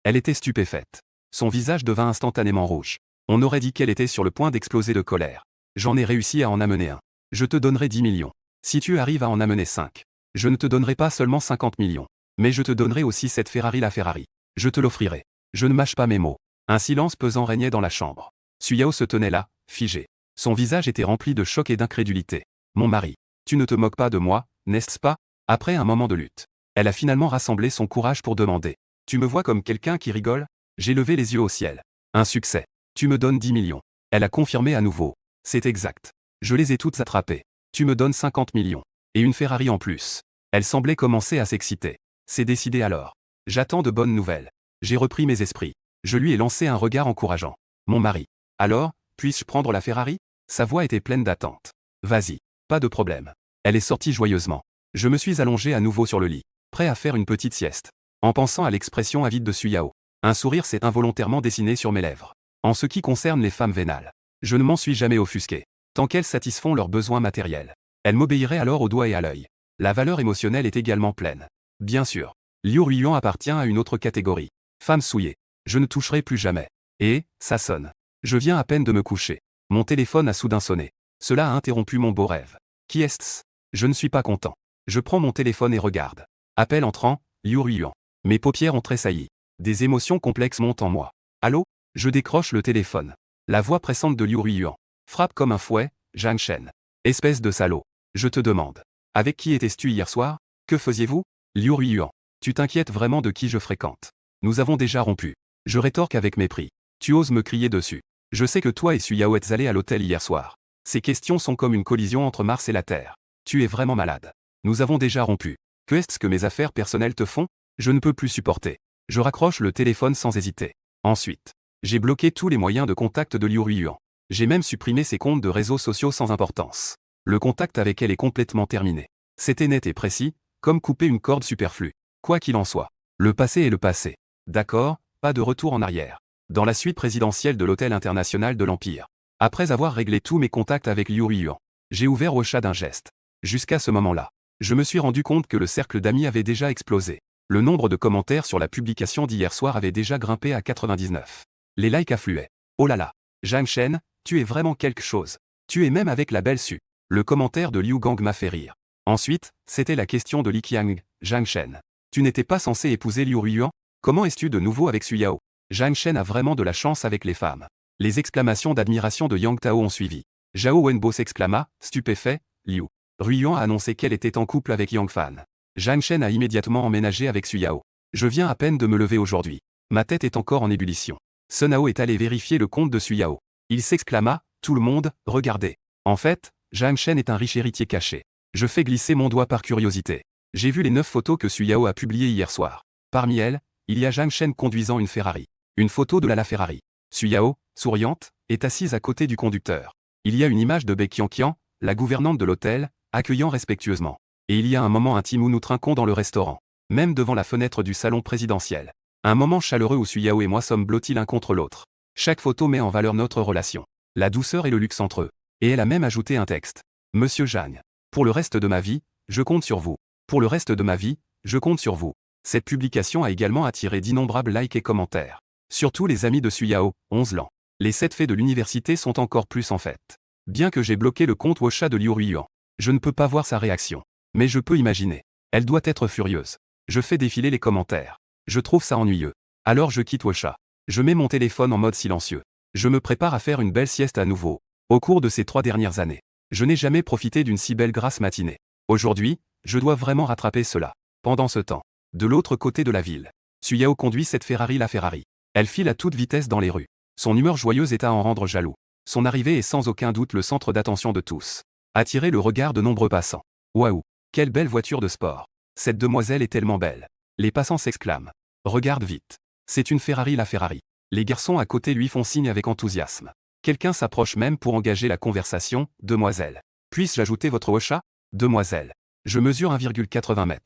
Elle était stupéfaite. Son visage devint instantanément rouge. On aurait dit qu'elle était sur le point d'exploser de colère. J'en ai réussi à en amener un. Je te donnerai 10 millions. Si tu arrives à en amener 5. Je ne te donnerai pas seulement 50 millions. Mais je te donnerai aussi cette Ferrari, la Ferrari. Je te l'offrirai. Je ne mâche pas mes mots. Un silence pesant régnait dans la chambre. Suyao se tenait là, figé. Son visage était rempli de choc et d'incrédulité. Mon mari. Tu ne te moques pas de moi, n'est-ce pas? Après un moment de lutte, elle a finalement rassemblé son courage pour demander. Tu me vois comme quelqu'un qui rigole? J'ai levé les yeux au ciel. Un succès. Tu me donnes 10 millions. Elle a confirmé à nouveau. C'est exact. Je les ai toutes attrapées. Tu me donnes 50 millions. Et une Ferrari en plus. Elle semblait commencer à s'exciter. C'est décidé alors. J'attends de bonnes nouvelles. J'ai repris mes esprits. Je lui ai lancé un regard encourageant. Mon mari. Alors, puis-je prendre la Ferrari? Sa voix était pleine d'attente. Vas-y. Pas de problème. Elle est sortie joyeusement. Je me suis allongé à nouveau sur le lit, prêt à faire une petite sieste. En pensant à l'expression avide de Suyao, un sourire s'est involontairement dessiné sur mes lèvres. En ce qui concerne les femmes vénales, je ne m'en suis jamais offusqué. Tant qu'elles satisfont leurs besoins matériels, elles m'obéiraient alors au doigt et à l'œil. La valeur émotionnelle est également pleine. Bien sûr, Liu Ruiyuan appartient à une autre catégorie. Femme souillée. Je ne toucherai plus jamais. Et, ça sonne. Je viens à peine de me coucher. Mon téléphone a soudain sonné. Cela a interrompu mon beau rêve. Qui est-ce? Je ne suis pas content. Je prends mon téléphone et regarde. Appel entrant, Liu Ruiyuan. Mes paupières ont tressailli. Des émotions complexes montent en moi. Allô? Je décroche le téléphone. La voix pressante de Liu Ruiyuan frappe comme un fouet. Zhang Shen. Espèce de salaud. Je te demande. Avec qui étais-tu hier soir? Que faisiez-vous? Liu Ruiyuan. Tu t'inquiètes vraiment de qui je fréquente? Nous avons déjà rompu. Je rétorque avec mépris. Tu oses me crier dessus. Je sais que toi et Suyao êtes allés à l'hôtel hier soir. Ces questions sont comme une collision entre Mars et la Terre. Tu es vraiment malade. Nous avons déjà rompu. Que est-ce que mes affaires personnelles te font? Je ne peux plus supporter. Je raccroche le téléphone sans hésiter. Ensuite, j'ai bloqué tous les moyens de contact de Liu Ruiyuan. J'ai même supprimé ses comptes de réseaux sociaux sans importance. Le contact avec elle est complètement terminé. C'était net et précis, comme couper une corde superflue. Quoi qu'il en soit, le passé est le passé. D'accord, pas de retour en arrière. Dans la suite présidentielle de l'Hôtel International de l'Empire. Après avoir réglé tous mes contacts avec Liu Ruiyuan, j'ai ouvert au chat d'un geste. Jusqu'à ce moment-là, je me suis rendu compte que le cercle d'amis avait déjà explosé. Le nombre de commentaires sur la publication d'hier soir avait déjà grimpé à 99. Les likes affluaient. Oh là là, Zhang Shen, tu es vraiment quelque chose. Tu es même avec la belle Su. Le commentaire de Liu Gang m'a fait rire. Ensuite, c'était la question de Li Qiang. Zhang Shen. Tu n'étais pas censé épouser Liu Ruiyuan? Comment es-tu de nouveau avec Suyao? Zhang Shen a vraiment de la chance avec les femmes. Les exclamations d'admiration de Yang Tao ont suivi. Zhao Wenbo s'exclama, stupéfait, Liu Ruiyuan a annoncé qu'elle était en couple avec Yang Fan. Zhang Shen a immédiatement emménagé avec Suyao. Je viens à peine de me lever aujourd'hui. Ma tête est encore en ébullition. Sun Hao est allé vérifier le compte de Suyao. Il s'exclama, tout le monde, regardez. En fait, Zhang Shen est un riche héritier caché. Je fais glisser mon doigt par curiosité. J'ai vu les 9 photos que Suyao a publiées hier soir. Parmi elles, il y a Zhang Shen conduisant une Ferrari. Une photo de la Ferrari. Suyao, souriante, est assise à côté du conducteur. Il y a une image de Baek Qiang, la gouvernante de l'hôtel, accueillant respectueusement. Et il y a un moment intime où nous trinquons dans le restaurant, même devant la fenêtre du salon présidentiel. Un moment chaleureux où Suyao et moi sommes blottis l'un contre l'autre. Chaque photo met en valeur notre relation, la douceur et le luxe entre eux. Et elle a même ajouté un texte. Monsieur Jagne. Pour le reste de ma vie, je compte sur vous. Pour le reste de ma vie, je compte sur vous. Cette publication a également attiré d'innombrables likes et commentaires. Surtout les amis de Suyao, 11 ans. Les 7 fées de l'université sont encore plus en fête. Bien que j'ai bloqué le compte Wosha de Liu Ruiyuan, je ne peux pas voir sa réaction. Mais je peux imaginer. Elle doit être furieuse. Je fais défiler les commentaires. Je trouve ça ennuyeux. Alors je quitte Wosha. Je mets mon téléphone en mode silencieux. Je me prépare à faire une belle sieste à nouveau. Au cours de ces 3 dernières années, je n'ai jamais profité d'une si belle grasse matinée. Aujourd'hui, je dois vraiment rattraper cela. Pendant ce temps, de l'autre côté de la ville, Suyao conduit cette Ferrari, la Ferrari. Elle file à toute vitesse dans les rues. Son humeur joyeuse est à en rendre jaloux. Son arrivée est sans aucun doute le centre d'attention de tous. Attirer le regard de nombreux passants. Waouh, quelle belle voiture de sport. Cette demoiselle est tellement belle. Les passants s'exclament. Regarde vite. C'est une Ferrari, la Ferrari. Les garçons à côté lui font signe avec enthousiasme. Quelqu'un s'approche même pour engager la conversation. Demoiselle. Puis-je ajouter votre Wosha? Demoiselle. Je mesure 1,80 m.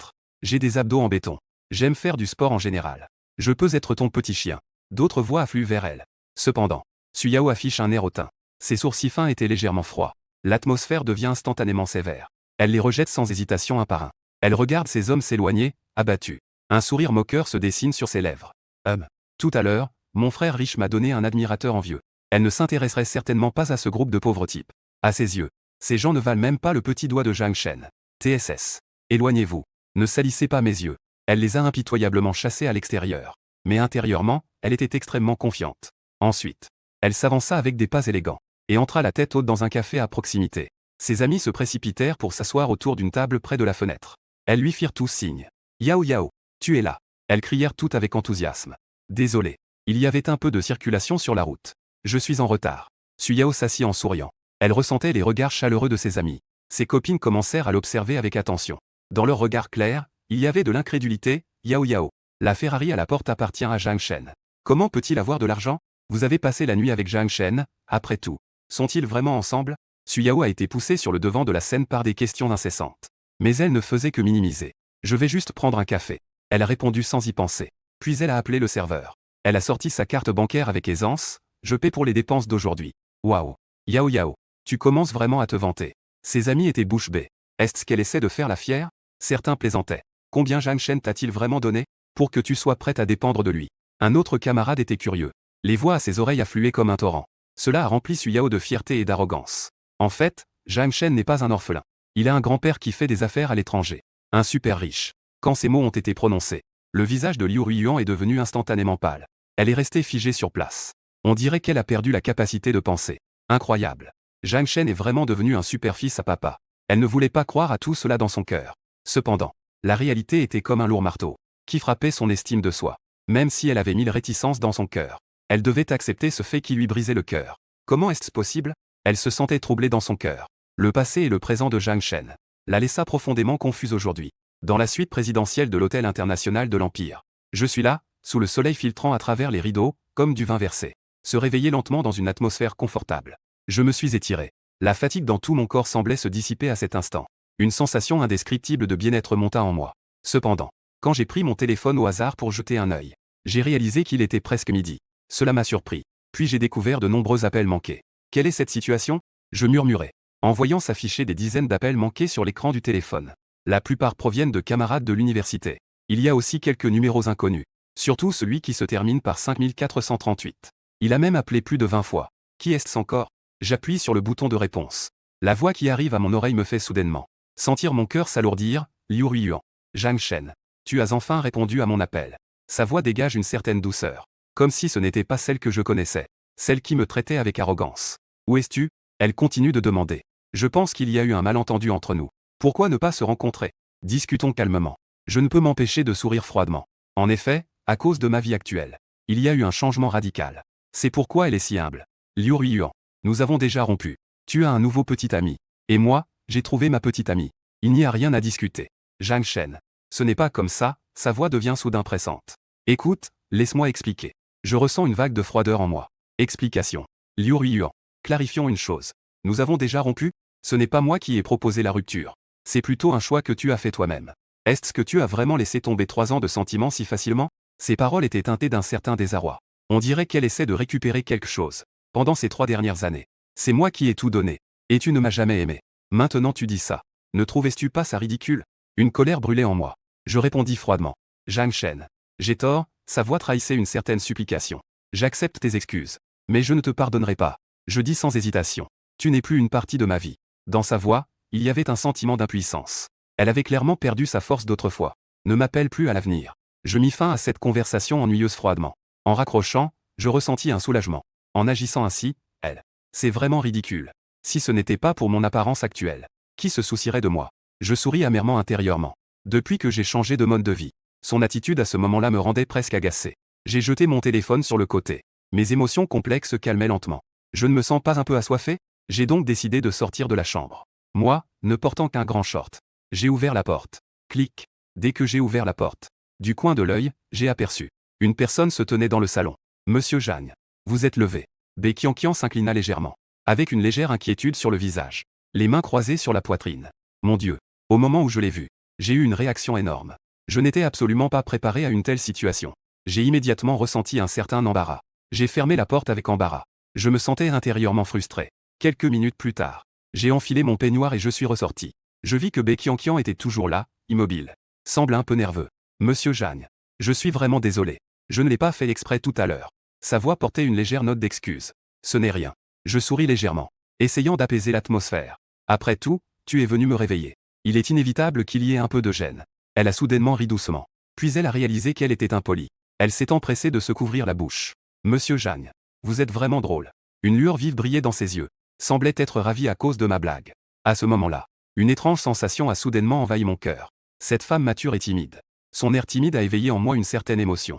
J'ai des abdos en béton. J'aime faire du sport en général. Je peux être ton petit chien. D'autres voix affluent vers elle. Cependant, Suyao affiche un air hautain. Ses sourcils fins étaient légèrement froids. L'atmosphère devient instantanément sévère. Elle les rejette sans hésitation un par un. Elle regarde ces hommes s'éloigner, abattus. Un sourire moqueur se dessine sur ses lèvres. Tout à l'heure, mon frère riche m'a donné un admirateur envieux. Elle ne s'intéresserait certainement pas à ce groupe de pauvres types. À ses yeux, ces gens ne valent même pas le petit doigt de Zhang Shen. TSS. Éloignez-vous. Ne salissez pas mes yeux. Elle les a impitoyablement chassés à l'extérieur. Mais intérieurement, elle était extrêmement confiante. Ensuite, elle s'avança avec des pas élégants et entra la tête haute dans un café à proximité. Ses amis se précipitèrent pour s'asseoir autour d'une table près de la fenêtre. Elles lui firent tous signe. Yao Yao, tu es là. Elles crièrent toutes avec enthousiasme. Désolé. Il y avait un peu de circulation sur la route. Je suis en retard. Suyao s'assit en souriant. Elle ressentait les regards chaleureux de ses amis. Ses copines commencèrent à l'observer avec attention. Dans leurs regards clairs, il y avait de l'incrédulité. Yao Yao. La Ferrari à la porte appartient à Zhang Shen. Comment peut-il avoir de l'argent? Vous avez passé la nuit avec Zhang Shen, après tout. Sont-ils vraiment ensemble? Suyao a été poussée sur le devant de la scène par des questions incessantes. Mais elle ne faisait que minimiser. Je vais juste prendre un café. Elle a répondu sans y penser. Puis elle a appelé le serveur. Elle a sorti sa carte bancaire avec aisance. Je paie pour les dépenses d'aujourd'hui. Waouh. Yao Yao. Tu commences vraiment à te vanter. Ses amis étaient bouche bée. Est-ce qu'elle essaie de faire la fière? Certains plaisantaient. Combien Zhang Shen t'a-t-il vraiment donné pour que tu sois prête à dépendre de lui? Un autre camarade était curieux. Les voix à ses oreilles affluaient comme un torrent. Cela a rempli Suyao de fierté et d'arrogance. En fait, Zhang Shen n'est pas un orphelin. Il a un grand-père qui fait des affaires à l'étranger. Un super riche. Quand ces mots ont été prononcés, le visage de Liu Ruiyuan est devenu instantanément pâle. Elle est restée figée sur place. On dirait qu'elle a perdu la capacité de penser. Incroyable. Zhang Shen est vraiment devenu un super fils à papa. Elle ne voulait pas croire à tout cela dans son cœur. Cependant, la réalité était comme un lourd marteau, qui frappait son estime de soi. Même si elle avait mille réticences dans son cœur, elle devait accepter ce fait qui lui brisait le cœur. Comment est-ce possible? Elle se sentait troublée dans son cœur. Le passé et le présent de Zhang Shen la laissa profondément confuse aujourd'hui. Dans la suite présidentielle de l'Hôtel International de l'Empire. Je suis là, sous le soleil filtrant à travers les rideaux, comme du vin versé. Se réveiller lentement dans une atmosphère confortable. Je me suis étiré. La fatigue dans tout mon corps semblait se dissiper à cet instant. Une sensation indescriptible de bien-être monta en moi. Cependant, quand j'ai pris mon téléphone au hasard pour jeter un œil, j'ai réalisé qu'il était presque midi. Cela m'a surpris. Puis j'ai découvert de nombreux appels manqués. Quelle est cette situation? Je murmurais, en voyant s'afficher des dizaines d'appels manqués sur l'écran du téléphone. La plupart proviennent de camarades de l'université. Il y a aussi quelques numéros inconnus. Surtout celui qui se termine par 5438. Il a même appelé plus de 20 fois. Qui est-ce encore? J'appuie sur le bouton de réponse. La voix qui arrive à mon oreille me fait soudainement sentir mon cœur s'alourdir. Liu Ruiyuan. Zhang Shen. Tu as enfin répondu à mon appel. Sa voix dégage une certaine douceur. Comme si ce n'était pas celle que je connaissais. Celle qui me traitait avec arrogance. Où es-tu? Elle continue de demander. Je pense qu'il y a eu un malentendu entre nous. Pourquoi ne pas se rencontrer? Discutons calmement. Je ne peux m'empêcher de sourire froidement. En effet, à cause de ma vie actuelle, il y a eu un changement radical. C'est pourquoi elle est si humble. Liu Ruiyuan. Nous avons déjà rompu. Tu as un nouveau petit ami. Et moi, j'ai trouvé ma petite amie. Il n'y a rien à discuter. Zhang Shen. Ce n'est pas comme ça, sa voix devient soudain pressante. Écoute, laisse-moi expliquer. Je ressens une vague de froideur en moi. Explication. Liu Ruiyuan. Clarifions une chose. Nous avons déjà rompu? Ce n'est pas moi qui ai proposé la rupture. C'est plutôt un choix que tu as fait toi-même. Est-ce que tu as vraiment laissé tomber 3 ans de sentiments si facilement? Ses paroles étaient teintées d'un certain désarroi. On dirait qu'elle essaie de récupérer quelque chose. Pendant ces 3 dernières années. C'est moi qui ai tout donné. Et tu ne m'as jamais aimé. Maintenant tu dis ça. Ne trouvais-tu pas ça ridicule? Une colère brûlait en moi. Je répondis froidement. Zhang Shen. J'ai tort, sa voix trahissait une certaine supplication. J'accepte tes excuses. Mais je ne te pardonnerai pas. Je dis sans hésitation. Tu n'es plus une partie de ma vie. Dans sa voix, il y avait un sentiment d'impuissance. Elle avait clairement perdu sa force d'autrefois. Ne m'appelle plus à l'avenir. Je mis fin à cette conversation ennuyeuse froidement. En raccrochant, je ressentis un soulagement. En agissant ainsi, elle. C'est vraiment ridicule. Si ce n'était pas pour mon apparence actuelle. Qui se soucierait de moi? Je souris amèrement intérieurement. Depuis que j'ai changé de mode de vie. Son attitude à ce moment-là me rendait presque agacé. J'ai jeté mon téléphone sur le côté. Mes émotions complexes se calmaient lentement. Je ne me sens pas un peu assoiffé? J'ai donc décidé de sortir de la chambre. Moi, ne portant qu'un grand short. J'ai ouvert la porte. Clic. Dès que j'ai ouvert la porte. Du coin de l'œil, j'ai aperçu. Une personne se tenait dans le salon. Monsieur Zhang. Vous êtes levé. Baekianqian s'inclina légèrement. Avec une légère inquiétude sur le visage. Les mains croisées sur la poitrine. Mon Dieu. Au moment où je l'ai vu, j'ai eu une réaction énorme. Je n'étais absolument pas préparé à une telle situation. J'ai immédiatement ressenti un certain embarras. J'ai fermé la porte avec embarras. Je me sentais intérieurement frustré. Quelques minutes plus tard, j'ai enfilé mon peignoir et je suis ressorti. Je vis que Baekianqian était toujours là, immobile. Semble un peu nerveux. Monsieur Zhang. Je suis vraiment désolé. Je ne l'ai pas fait exprès tout à l'heure. Sa voix portait une légère note d'excuse. Ce n'est rien. Je souris légèrement, essayant d'apaiser l'atmosphère. Après tout, tu es venu me réveiller. Il est inévitable qu'il y ait un peu de gêne. Elle a soudainement ri doucement. Puis elle a réalisé qu'elle était impolie. Elle s'est empressée de se couvrir la bouche. Monsieur Zhang. Vous êtes vraiment drôle. Une lueur vive brillait dans ses yeux. Semblait être ravie à cause de ma blague. À ce moment-là, une étrange sensation a soudainement envahi mon cœur. Cette femme mature et timide. Son air timide a éveillé en moi une certaine émotion.